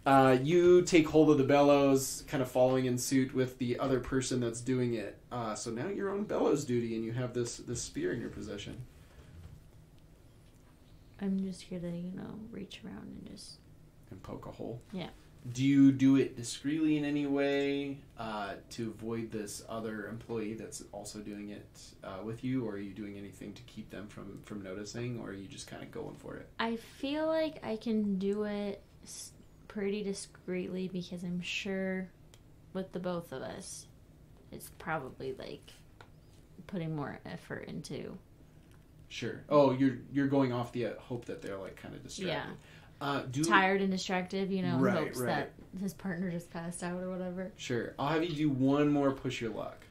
You take hold of the bellows, kind of following in suit with the other person that's doing it. So now you're on bellows duty, and you have this spear in your possession. I'm just gonna, reach around and just... And poke a hole? Yeah. Do you do it discreetly in any way to avoid this other employee that's also doing it with you, or are you doing anything to keep them from noticing, or are you just kind of going for it? I feel like I can do it pretty discreetly because I'm sure with the both of us, it's probably like putting more effort into. Sure. Oh, you're going off the hope that they're like kind of distracted. Yeah. Tired and distracted, hopes right. that his partner just passed out or whatever. Sure. I'll have you do one more push your luck.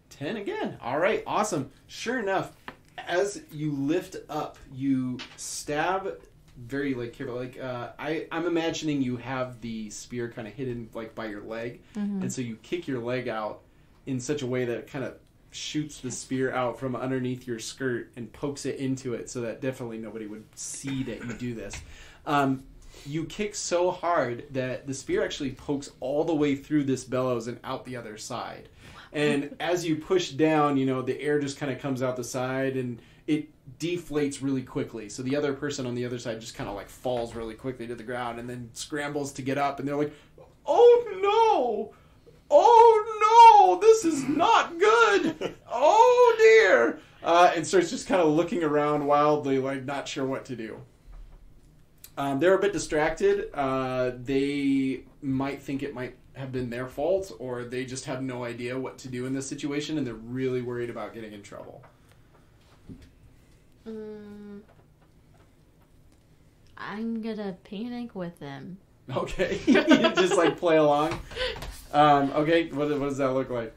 10 again. All right, awesome. Sure enough, as you lift up, you stab very carefully. I'm imagining you have the spear kind of hidden by your leg, and so you kick your leg out in such a way that it kind of shoots the spear out from underneath your skirt and pokes it into it, so that definitely nobody would see that you do this. You kick so hard that the spear actually pokes all the way through this bellows and out the other side. And as you push down, the air just kind of comes out the side and it deflates really quickly. So the other person on the other side just kind of falls really quickly to the ground and then scrambles to get up, and they're like, "Oh no! Oh no! This is not good! Oh dear!" And starts just kind of looking around wildly, not sure what to do. They're a bit distracted. They might think it might have been their fault, or they just have no idea what to do in this situation, and they're really worried about getting in trouble. I'm gonna panic with them. Okay. Just like play along. Okay, what does that look like?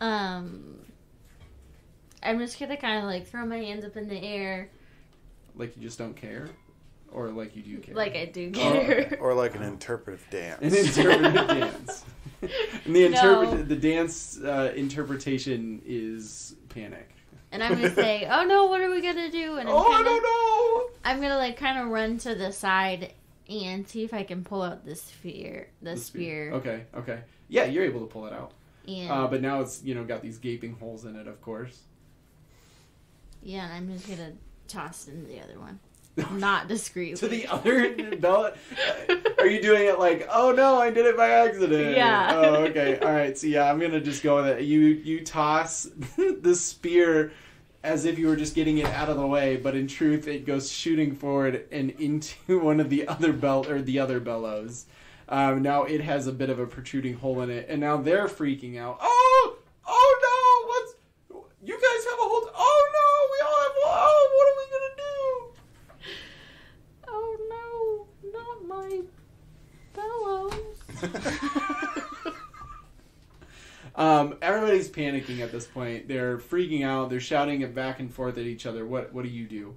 I'm just gonna kind of like throw my hands up in the air. Like you just don't care? Or like you do care? Like I do care. Or like an interpretive dance. An interpretive dance. And the dance interpretation is panic. And I'm gonna say, "Oh no, what are we gonna do?" And I don't know. I'm gonna like kind of run to the side and see if I can pull out the spear. The spear. Okay. Yeah, you're able to pull it out. Yeah. But now it's got these gaping holes in it, of course. Yeah, and I'm just gonna toss it into the other one. Not discreetly. To the other belt? Are you doing it like, oh no, I did it by accident? Yeah. Oh, okay. All right. So yeah, I'm gonna just go with it. You toss the spear as if you were just getting it out of the way, but in truth, it goes shooting forward and into one of the other the other bellows. Now it has a bit of a protruding hole in it, and now they're freaking out. Oh no! You guys have a hole? Oh no! We all have. Oh, what are we gonna do? Oh no, not my bellows. Everybody's panicking at this point. They're freaking out. They're shouting it back and forth at each other. What do you do?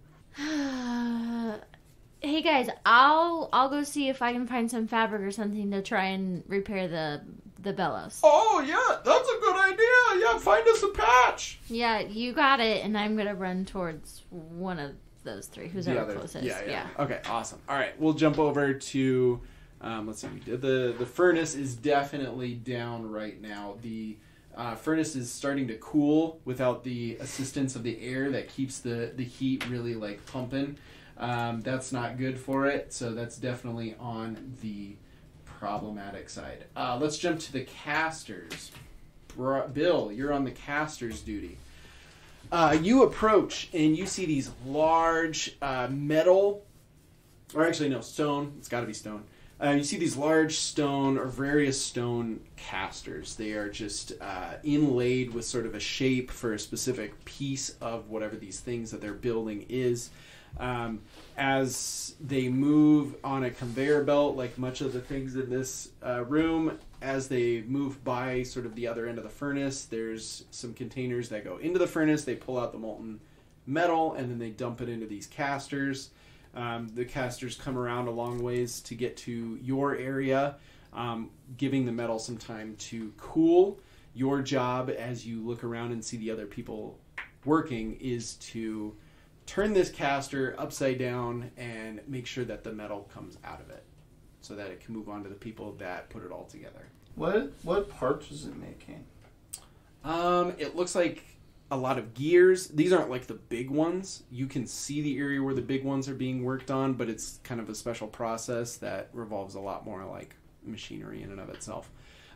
Hey guys, I'll go see if I can find some fabric or something to try and repair the bellows. Oh yeah, that's a good idea. Yeah, find us a patch. Yeah, you got it, and I'm gonna run towards one of those three, who's ever closest. Yeah. Okay, awesome. All right, we'll jump over to. Let's see. We did the furnace is definitely down right now. The furnace is starting to cool without the assistance of the air that keeps the heat really like pumping. That's not good for it, so that's definitely on the problematic side. Let's jump to the casters. Bill, you're on the casters duty. You approach and you see these large metal, or actually no, stone. It's got to be stone. You see these large stone or various stone casters. They are just inlaid with sort of a shape for a specific piece of whatever these things that they're building is. As they move on a conveyor belt, like much of the things in this room, as they move by sort of the other end of the furnace, there's some containers that go into the furnace. They pull out the molten metal, and then they dump it into these casters. The casters come around a long ways to get to your area, giving the metal some time to cool. Your job, as you look around and see the other people working, is to turn this caster upside down and make sure that the metal comes out of it so that it can move on to the people that put it all together. What parts is it making? It looks like a lot of gears. These aren't like the big ones. You can see the area where the big ones are being worked on, but it's kind of a special process that revolves a lot more like machinery in and of itself.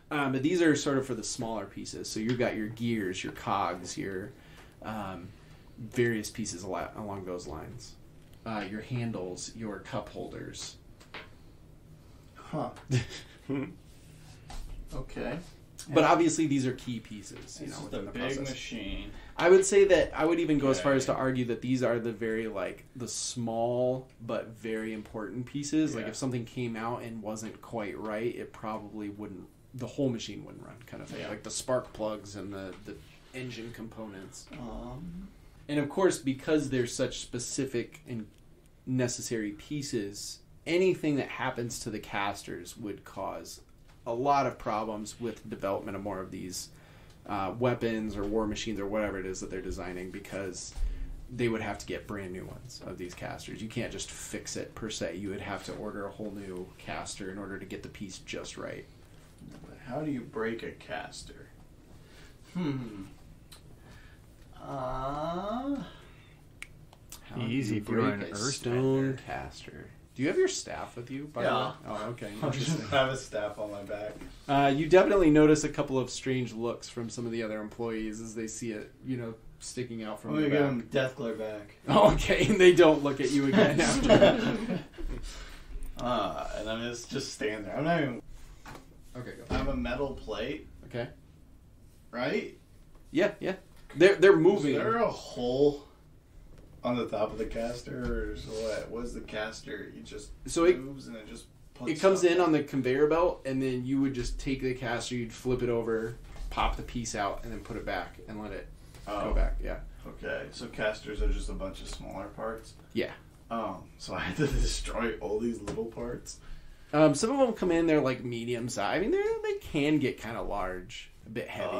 But these are sort of for the smaller pieces. So you've got your gears, your cogs, your various pieces along those lines. Your handles, your cup holders. Huh. Okay. But obviously these are key pieces. It's just a big machine. I would say that I would even go as far as to argue that these are the very the small but very important pieces. Yeah. Like if something came out and wasn't quite right, it probably wouldn't. The whole machine wouldn't run, kind of thing. Yeah. Like the spark plugs and the engine components. And of course, because they're such specific and necessary pieces, anything that happens to the casters would cause a lot of problems with development of more of these weapons or war machines or whatever it is that they're designing, because they would have to get brand new ones of these casters. You can't just fix it per se. You would have to order a whole new caster in order to get the piece just right. But how do you break a caster? Easy if you're an stone caster. Do you have your staff with you, by the way? Oh, okay. I just have a staff on my back. You definitely notice a couple of strange looks from some of the other employees as they see it, sticking out from the back. Give them death glare back. Oh, okay. And they don't look at you again after that. And I'm just stand there. I'm not even... Okay, go. I have a metal plate. Okay. Right? Yeah. They're moving. Is there a hole on the top of the caster, or so what? What's the caster? He just moves and it just puts it comes in on the conveyor belt, and then you would just take the caster, you'd flip it over, pop the piece out, and then put it back and let it go back. Yeah. Okay, so casters are just a bunch of smaller parts? Yeah. So I had to destroy all these little parts? Some of them come in, they're like medium size. I mean, they can get kind of large, a bit heavy.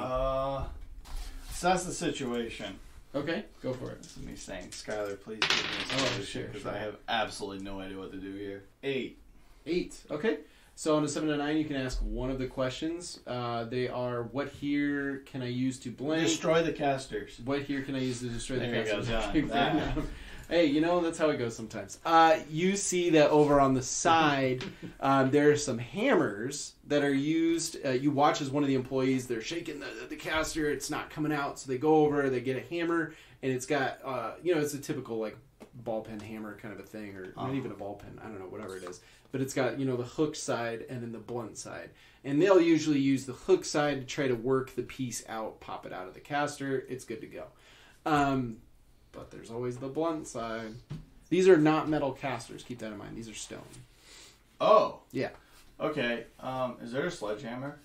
So that's the situation. Okay, go for it. This is me saying, Skylar, please give me a solution, because I have absolutely no idea what to do here. 8. 8. Okay. So on a 7 to 9, you can ask one of the questions. They are, what here can I use to blank? Destroy the casters. What here can I use to destroy the There casters? you go, John. Hey, you know, that's how it goes sometimes. You see that over on the side, there are some hammers that are used. You watch as one of the employees, they're shaking the caster. It's not coming out. So they go over, they get a hammer, and it's got, it's a typical, like, ball pen hammer kind of a thing, or not even a ball pen. I don't know, whatever it is. But it's got, the hook side and then the blunt side. And they'll usually use the hook side to try to work the piece out, pop it out of the caster. It's good to go. But there's always the blunt side. These are not metal casters. Keep that in mind. These are stone. Oh. Yeah. Okay. Is there a sledgehammer?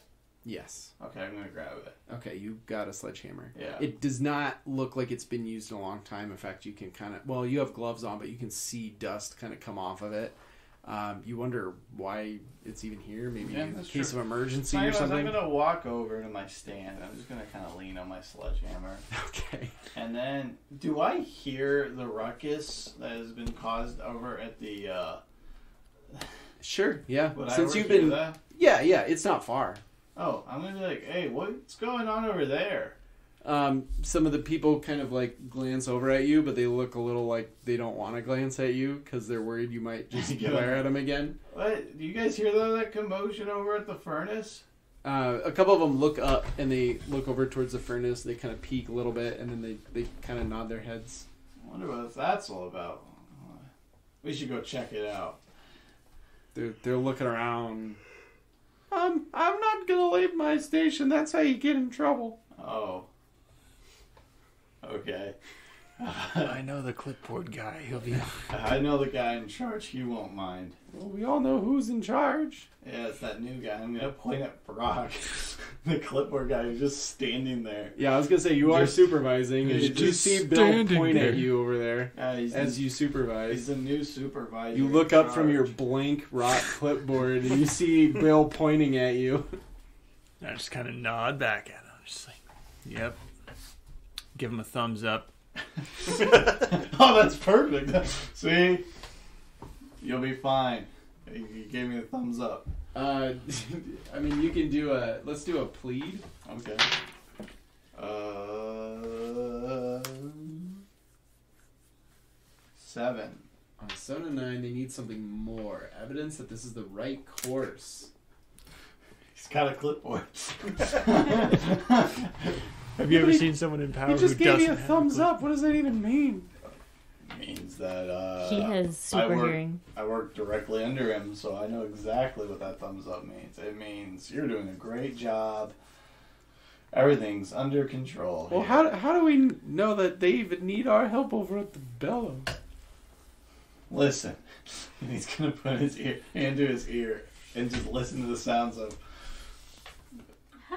Yes. Okay, I'm going to grab it. Okay, you got a sledgehammer. Yeah. It does not look like it's been used in a long time. In fact, you can kind of... Well, you have gloves on, but you can see dust kind of come off of it. You wonder why it's even here. Maybe in case of emergency or something. I'm going to walk over to my stand. I'm just going to kind of lean on my sledgehammer. Okay. And then, do I hear the ruckus that has been caused over at the... Sure, yeah. Would Since I you've been... that? Yeah, it's not far. Oh, I'm going to be like, hey, what's going on over there? Some of the people kind of like glance over at you, but they look a little like they don't want to glance at you because they're worried you might just glare at them again. What? Do you guys hear that commotion over at the furnace? A couple of them look up and they look over towards the furnace. They kind of peek a little bit and then they kind of nod their heads. I wonder what that's all about. We should go check it out. They're looking around. I'm not gonna leave my station. That's how you get in trouble. Oh. Okay. I know the clipboard guy. He'll be... I know the guy in charge. He won't mind. Well, we all know who's in charge. Yeah, it's that new guy. I'm going to point at Brock. The clipboard guy is just standing there. Yeah, I was going to say, you are supervising. And you see Bill point at you over there as you supervise. He's the new supervisor. You look up from your blank rock clipboard and you see Bill pointing at you. I just kind of nod back at him. Just like, yep. Give him a thumbs up. Oh, that's perfect. See? You'll be fine. You gave me a thumbs up. I mean, you can do let's do a plead. Okay. 7. On 7 and 9, they need something more. Evidence that this is the right course. He's got a clipboard. Have you ever seen someone in power who doesn't have He just gave me a thumbs up. What does that even mean? It means that he has super hearing. I work directly under him, so I know exactly what that thumbs up means. It means you're doing a great job. Everything's under control. Well, how do we know that they even need our help over at the bellows? Listen, he's gonna put his hand to his ear and just listen to the sounds of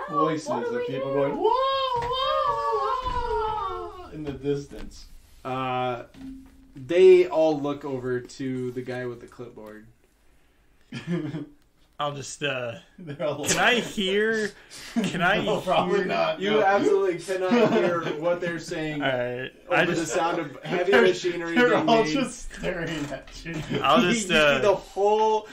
voices of people going whoa, whoa, whoa, in the distance. They all look over to the guy with the clipboard. I'll just, can I hear? No, probably not. You absolutely cannot hear what they're saying. All right. Over the sound of heavy machinery. They're all just staring at you. I'll just, the whole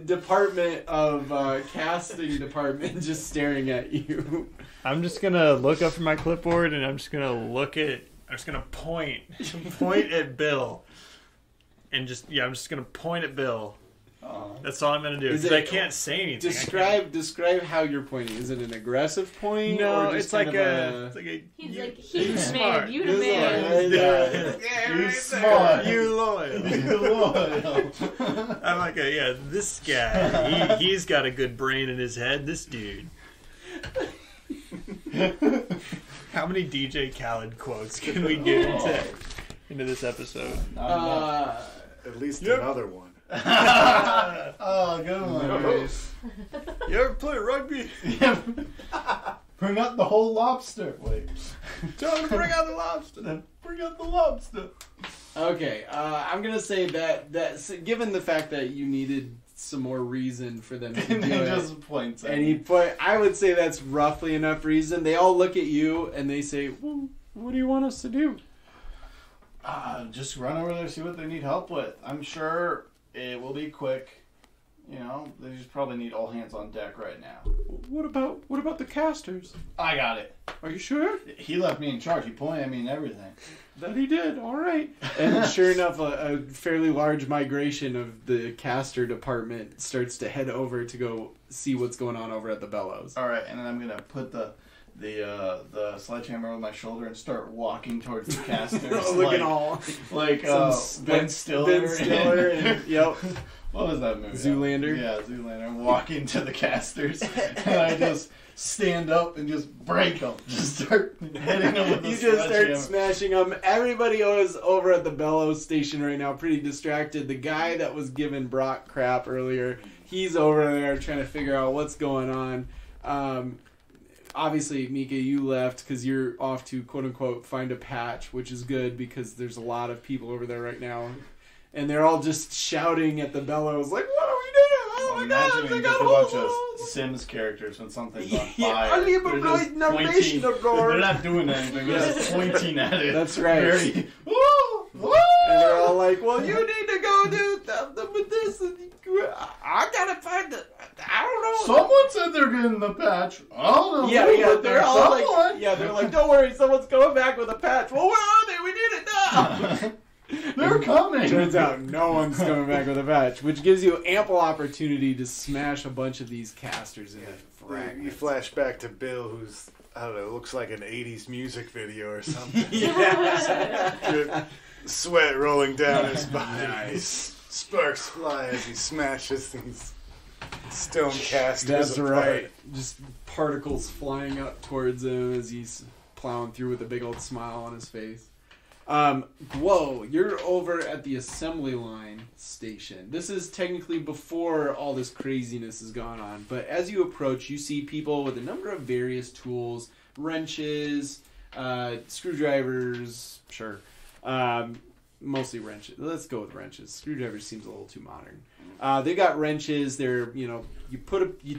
department of casting department just staring at you. I'm just gonna look up from my clipboard and I'm just gonna point at Bill, and I'm just gonna point at Bill. That's all I'm gonna do because I can't say anything. Describe how you're pointing. Is it an aggressive point? No, or it's like a. He's like, he's man, you the man. You smart. You loyal. You loyal. I'm like this guy. He's got a good brain in his head. This dude. How many DJ Khaled quotes can we get today? into this episode. At least another one. Oh, good one. Grace. You ever play rugby? Bring out the whole lobster. Wait. Tell him to bring out the lobster. Then bring out the lobster. Okay, I'm gonna say that given the fact that you needed some more reason for them to do And he it, just points at and I would say that's roughly enough reason. They all look at you and they say, well, "What do you want us to do?" Just run over there, see what they need help with. I'm sure it will be quick. You know, they just probably need all hands on deck right now. What about the casters? I got it. Are you sure? He left me in charge. He pointed at me and everything. That he did. All right. And sure enough, a fairly large migration of the caster department starts to head over to go see what's going on over at the bellows. All right, and then I'm gonna put the sledgehammer over my shoulder and start walking towards the casters. Looking all like Ben Stiller. Ben Stiller and yep. What was that movie? Zoolander? Yeah, Zoolander. I'm walking to the casters, and I just stand up and just break them. Just start hitting them with the You just start sledgehammer. smashing them. Everybody is over at the bellows station right now, pretty distracted. The guy that was giving Brock crap earlier, he's over there trying to figure out what's going on. Obviously, Mika, you left because you're off to, quote-unquote, find a patch, which is good because there's a lot of people over there right now. And they're all just shouting at the bellows, like, what are we doing? Oh my God, Imagining they just got a bunch holes. of Sims characters when something's on Yeah, fire. I leave a They're bright just narration pointing. of God. They're not doing anything. They're just pointing at it. That's right. Very, woo, woo. And they're all like, well, you need to go do something with this. And I gotta find it. I don't know. Someone said they're getting the patch. I don't know. Yeah, but they're there's all someone. like, they're like, don't worry, someone's coming back with a patch. Well, where are they? We need it now. They're coming. Turns out no one's coming back with a patch, which gives you ample opportunity to smash a bunch of these casters into fragments. You flash back to Bill, who's, I don't know, looks like an 80s music video or something. Yeah. Sweat rolling down his body. Nice. Sparks fly as he smashes these stone casters. That's apart. right. Just particles flying up towards him as he's plowing through with a big old smile on his face. Whoa, you're over at the assembly line station. This is technically before all this craziness has gone on, but as you approach, you see people with a number of various tools, wrenches, screwdrivers, sure. Mostly wrenches. Let's go with wrenches. Screwdrivers seems a little too modern. They got wrenches. They're, you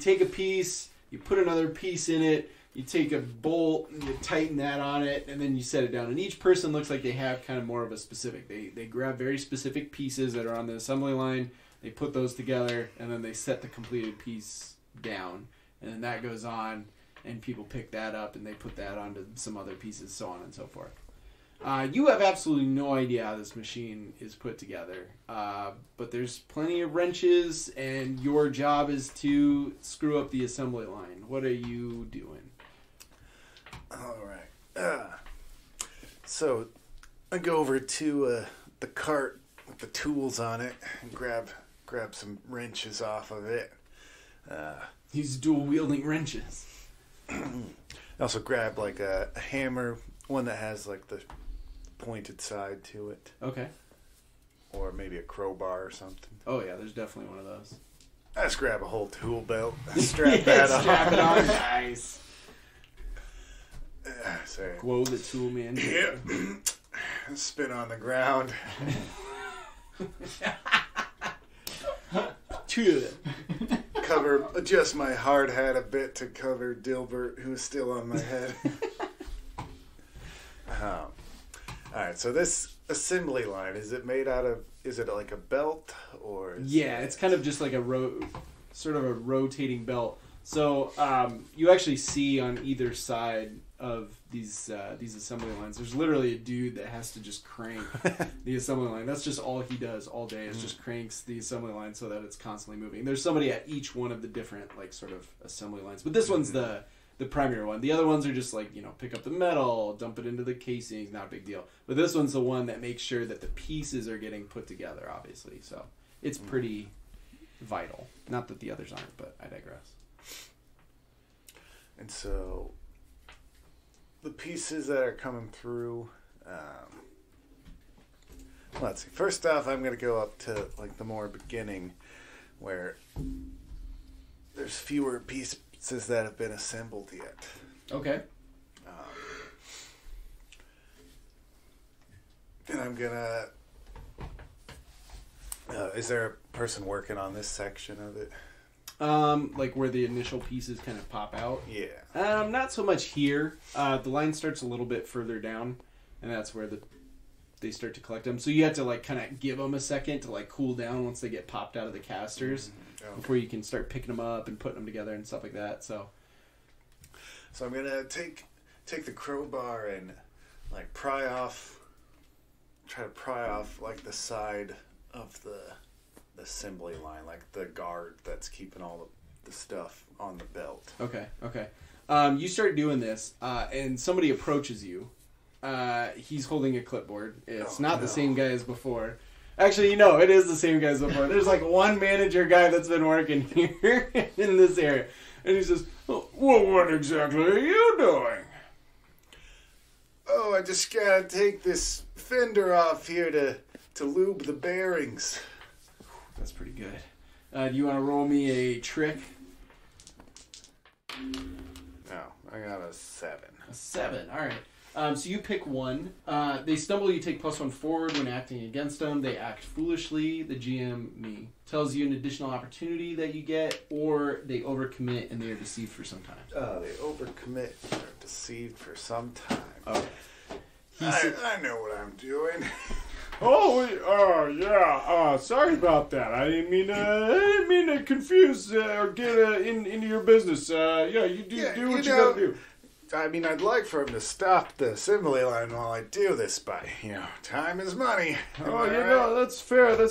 take a piece, you put another piece in it, you take a bolt and you tighten that on it, and then you set it down. And each person looks like they have kind of more of a specific. They grab very specific pieces that are on the assembly line, they put those together, and then they set the completed piece down. And then that goes on, and people pick that up, and they put that onto some other pieces, so on and so forth. You have absolutely no idea how this machine is put together, but there's plenty of wrenches, and your job is to screw up the assembly line. What are you doing? All right. So I go over to the cart with the tools on it and grab some wrenches off of it. He's dual-wielding wrenches. I also grab like a hammer, one that has like the pointed side to it. Okay. Or maybe a crowbar or something. Oh yeah, there's definitely one of those. I just grab a whole tool belt, strap that on. Strap it on. Nice. Sorry. Whoa, the tool man. Yep. Spin on the ground. Adjust my hard hat a bit to cover Dilbert, who's still on my head. Alright, so this assembly line, is it like a belt or? It's kind of just like sort of a rotating belt. So you actually see on either side of these assembly lines, there's literally a dude that has to just crank the assembly line. That's just all he does all day is just cranks the assembly line so that it's constantly moving. There's somebody at each one of the different like sort of assembly lines, but this one's the primary one. The other ones are just like, pick up the metal, dump it into the casings, not a big deal. But this one's the one that makes sure that the pieces are getting put together, obviously. So it's pretty vital. Not that the others aren't, but I digress. And so the pieces that are coming through, Let's see. First off, I'm going to go up to like the more beginning where there's fewer pieces that have been assembled yet. Okay. And I'm going to... is there a person working on this section of it? Like where the initial pieces kind of pop out? Yeah. Not so much here. The line starts a little bit further down, and that's where they start to collect them. So you have to like kind of give them a second to like cool down once they get popped out of the casters before you can start picking them up and putting them together and stuff like that. So I'm gonna take the crowbar and like try to pry off like the side of the assembly line, like the guard that's keeping all the stuff on the belt. Okay. You start doing this, and somebody approaches you. He's holding a clipboard. It's not the same guy as before. Actually, it is the same guy as before. There's like one manager guy that's been working here in this area. And he says, well, what exactly are you doing? Oh, I just gotta take this fender off here to lube the bearings. That's pretty good. Do you want to roll me a trick? No, I got a 7. A 7, all right. So you pick one. They stumble, you take +1 forward when acting against them. They act foolishly. The GM, me, tells you an additional opportunity that you get, or they overcommit and they are deceived for some time. They overcommit and are deceived for some time. Okay. I know what I'm doing. Yeah. Sorry about that. I didn't mean to confuse or get into your business. You do what you gotta do. I mean, I'd like for him to stop the assembly line while I do this, but time is money. That's fair.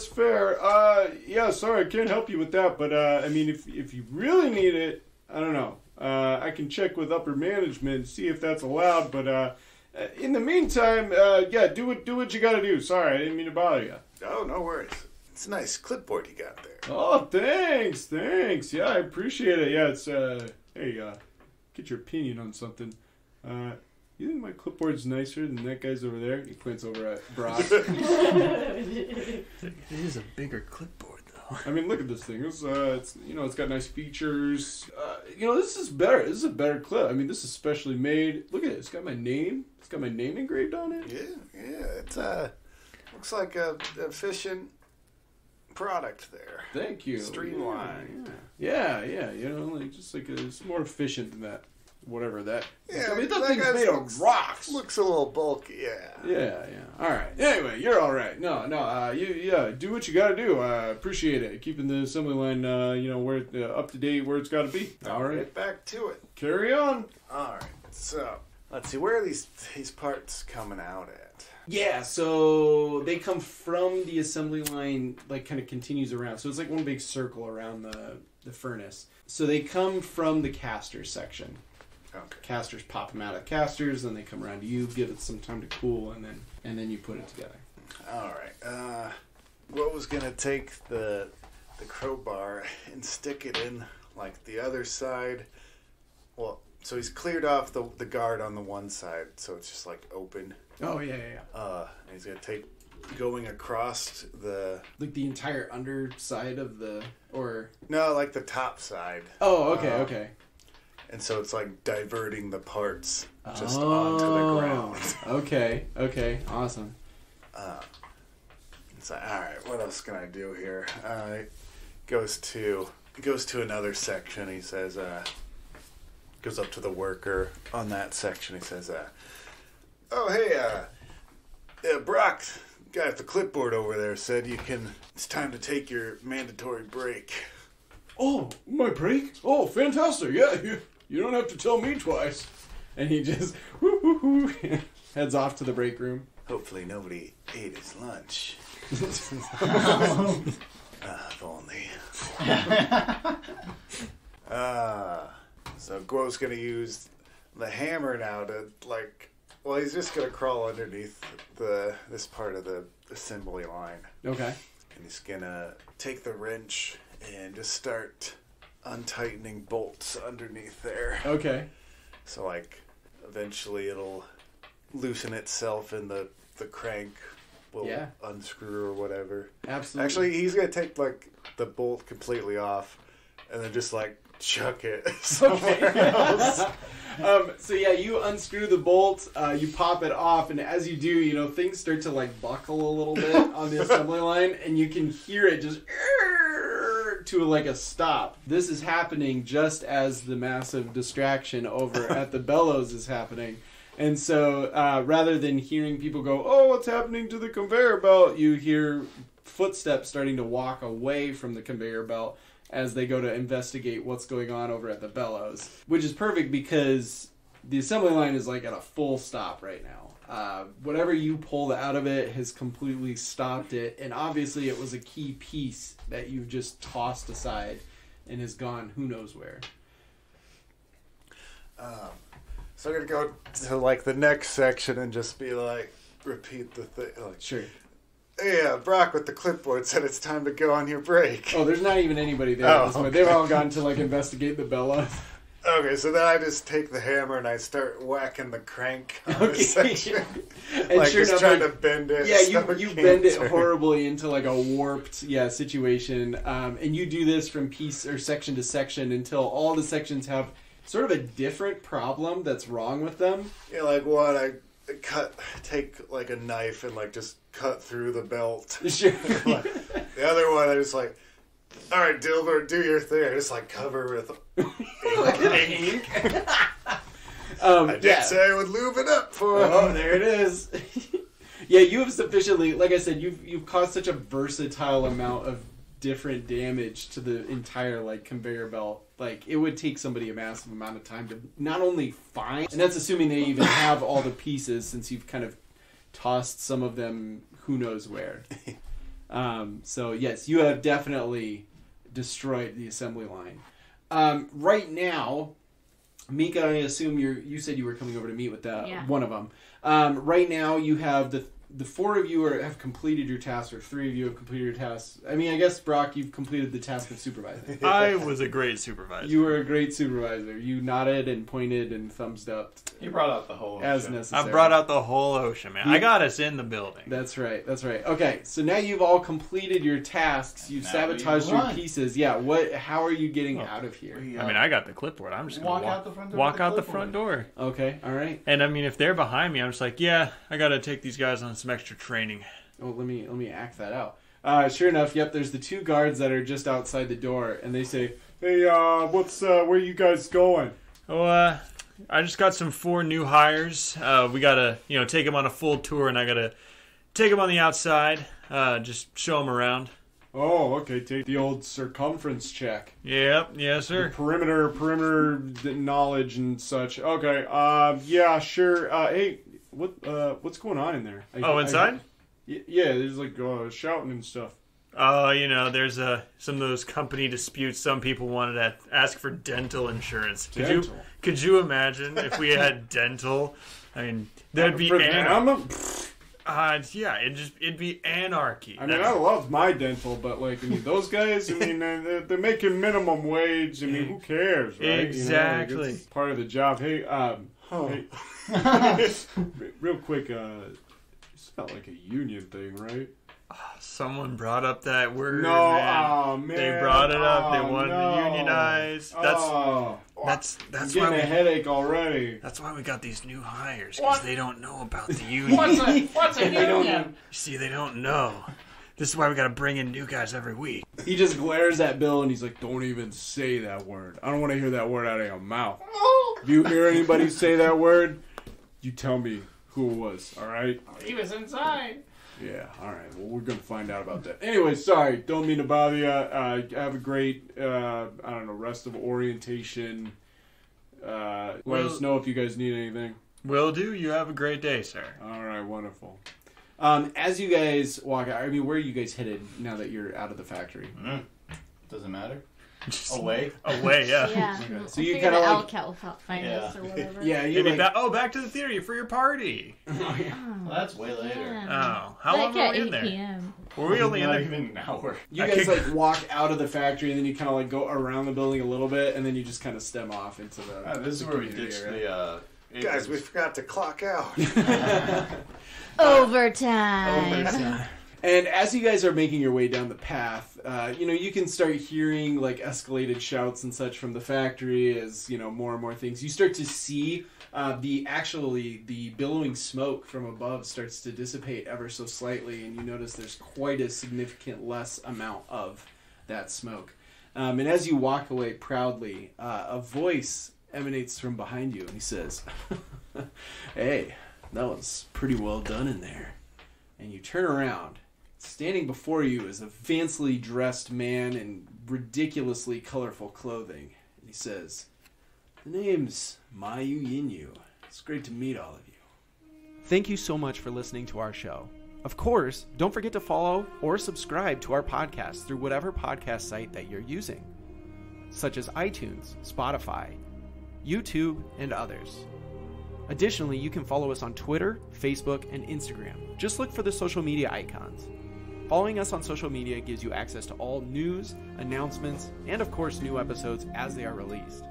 Sorry, I can't help you with that. But I mean, if you really need it, I don't know. I can check with upper management, see if that's allowed. But in the meantime, do what you gotta do. Sorry, I didn't mean to bother you. Oh, no worries. It's a nice clipboard you got there. Oh, thanks. Yeah, I appreciate it. Yeah, it's get your opinion on something. You think my clipboard's nicer than that guy's over there? He points over at Brock. It is a bigger clipboard, though. I mean, look at this thing. It's it's got nice features. This is better. This is a better clip. I mean, this is specially made. Look at it. It's got my name. It's got my name engraved on it. Yeah. It's looks like a efficient product there. Thank you. Streamlined. Yeah. It's more efficient than that. Whatever that. Yeah, I mean, that thing's made of rocks. Looks a little bulky. Yeah. All right. Anyway, you're all right. No. You do what you got to do. I appreciate it. Keeping the assembly line, where up to date, where it's got to be. All right. Get back to it. Carry on. All right. So let's see. Where are these parts coming out at? Yeah, so they come from the assembly line, like kind of continues around. So it's like one big circle around the furnace. So they come from the casters section. Okay. Casters pop them out of casters, then they come around to you, give it some time to cool, and then you put it together. All right. What was gonna take the crowbar and stick it in like the other side? Well, so he's cleared off the guard on the one side, so it's just like open. Oh yeah. And he's gonna take going across the entire underside of no, like the top side. Oh, okay. And so it's like diverting the parts just onto the ground. Okay, awesome. It's like, all right, what else can I do here? Goes to another section. He says, goes up to the worker on that section. He says, Brock, guy at the clipboard over there said it's time to take your mandatory break. Oh, my break? Oh, fantastic. Yeah, you don't have to tell me twice. And he just heads off to the break room. Hopefully nobody ate his lunch. If only. So Guo's going to use the hammer now to he's just going to crawl underneath this part of the assembly line. Okay. And he's going to take the wrench and just start untightening bolts underneath there. Okay. So eventually it'll loosen itself in the crank we'll unscrew or whatever. Absolutely. Actually, he's gonna take like the bolt completely off, and then just like chuck it somewhere else. So yeah, you unscrew the bolt, you pop it off, and as you do, things start to like buckle a little bit on the assembly line, and you can hear it just to like a stop. This is happening just as the massive distraction over at the bellows is happening. And so rather than hearing people go, oh, what's happening to the conveyor belt, you hear footsteps starting to walk away from the conveyor belt as they go to investigate what's going on over at the bellows. Which is perfect because the assembly line is like at a full stop right now. Whatever you pulled out of it has completely stopped it, and obviously it was a key piece that you've just tossed aside and has gone who knows where. So I'm gonna go to like the next section and just be like, repeat the thing. Like, sure. Yeah, Brock with the clipboard said it's time to go on your break. Oh, there's not even anybody there at this point. They've all gone to like investigate the bellows. Okay, so then I just take the hammer and I start whacking the crank on the section. And like sure just enough, trying like, to bend it. Yeah, so you bend it horribly into like a warped situation. And you do this from piece or section to section until all the sections have sort of a different problem that's wrong with them. Yeah, like one, I take like a knife and like just cut through the belt. Sure. The other one, I just like, all right, Dilbert, do your thing. I just like cover with ink. I did say I would lube it up for him. Oh, there it is. Yeah, you have sufficiently, like I said, you've caused such a versatile amount of different damage to the entire like conveyor belt. Like it would take somebody a massive amount of time to not only find, and that's assuming they even have all the pieces, since you've kind of tossed some of them who knows where. So yes, you have definitely destroyed the assembly line. Right now, Mika, I assume you said you were coming over to meet with one of them. Right now, you have the four of you have completed your task, or three of you have completed your task. I mean, I guess, Brock, you've completed the task of supervising. I was a great supervisor. You were a great supervisor. You nodded and pointed and thumbs up. You brought out the whole as OSHA. necessary. I brought out the whole OSHA, man. I got us in the building. That's right. Okay, so now you've all completed your tasks. You've sabotaged your pieces. Yeah. How are you getting out of here? I mean, I got the clipboard. I'm just going to walk out the front door. Okay. All right. And I mean, if they're behind me, I'm just like, yeah, I got to take these guys on some extra training. Oh, let me act that out. Sure enough, yep. There's the two guards that are just outside the door, and they say, "Hey, where you guys going?" Oh, I just got some 4 new hires. We gotta, take them on a full tour, and I gotta take them on the outside, just show them around. Oh, okay. Take the old circumference check. Yep, yes, sir. The perimeter knowledge and such. Okay. Yeah, sure. Hey, what's going on in there? Inside? Yeah, there's like shouting and stuff. Oh, there's some of those company disputes. Some people wanted to ask for dental insurance. Could you imagine if we had dental? I mean, there'd be it'd be anarchy. I mean, I love my dental, but those guys, they're making minimum wage. I mean, who cares, right? Exactly. It's part of the job. Hey, real quick, it's not like a union thing, right? Someone brought up that word. No, man. Oh man, they brought it up. They wanted to unionize. That's I'm getting a headache already. That's why we got these new hires, because they don't know about the union. What's a union? See, they don't know. This is why we got to bring in new guys every week. He just glares at Bill and he's like, "Don't even say that word. I don't want to hear that word out of your mouth. If you hear anybody say that word, you tell me who it was. All right?" He was inside. Yeah, all right. Well, we're going to find out about that. Anyway, sorry. Don't mean to bother you. Have a great, rest of orientation. Let us know if you guys need anything. Will do. You have a great day, sir. All right, wonderful. As you guys walk out, I mean, where are you guys headed now that you're out of the factory? Doesn't matter. Away, yeah. Okay. So you kind of like Alcat will find us or whatever. Yeah, you back to the theater for your party. Well, that's way later. Yeah. Oh, how long were we in there? PM. Were we only in there? Even an hour. You guys walk out of the factory and then you kind of go around the building a little bit and then you just kind of stem off into the. This is where we ditched the. Guys, we forgot to clock out. Overtime. And as you guys are making your way down the path, you can start hearing like escalated shouts and such from the factory as, more and more things. You start to see the billowing smoke from above starts to dissipate ever so slightly, and you notice there's quite a significant less amount of that smoke. And as you walk away proudly, a voice emanates from behind you, and he says, "Hey, that was pretty well done in there." And you turn around. Standing before you is a fancily dressed man in ridiculously colorful clothing. And he says, "The name's Mayu Yinyu. It's great to meet all of you." Thank you so much for listening to our show. Of course, don't forget to follow or subscribe to our podcast through whatever podcast site that you're using, such as iTunes, Spotify, YouTube, and others. Additionally, you can follow us on Twitter, Facebook, and Instagram. Just look for the social media icons. Following us on social media gives you access to all news, announcements, and of course new episodes as they are released.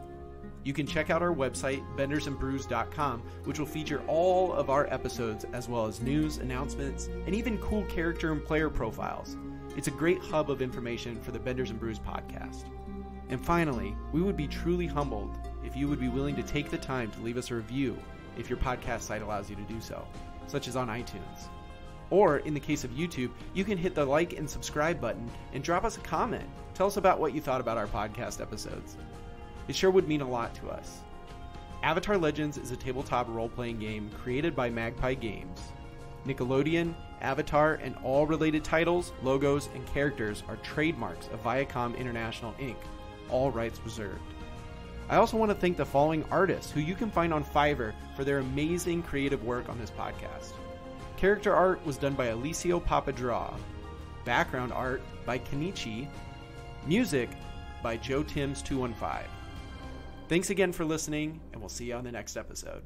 You can check out our website, bendersandbrews.com, which will feature all of our episodes as well as news, announcements, and even cool character and player profiles. It's a great hub of information for the Benders and Brews podcast. And finally, we would be truly humbled if you would be willing to take the time to leave us a review if your podcast site allows you to do so, such as on iTunes. Or, in the case of YouTube, you can hit the like and subscribe button and drop us a comment. Tell us about what you thought about our podcast episodes. It sure would mean a lot to us. Avatar Legends is a tabletop role-playing game created by Magpie Games. Nickelodeon, Avatar, and all related titles, logos, and characters are trademarks of Viacom International Inc., all rights reserved. I also want to thank the following artists who you can find on Fiverr for their amazing creative work on this podcast. Character art was done by alessiopapadraw. Background art by Kennicchi. Music by Joe Timms 215. Thanks again for listening, and we'll see you on the next episode.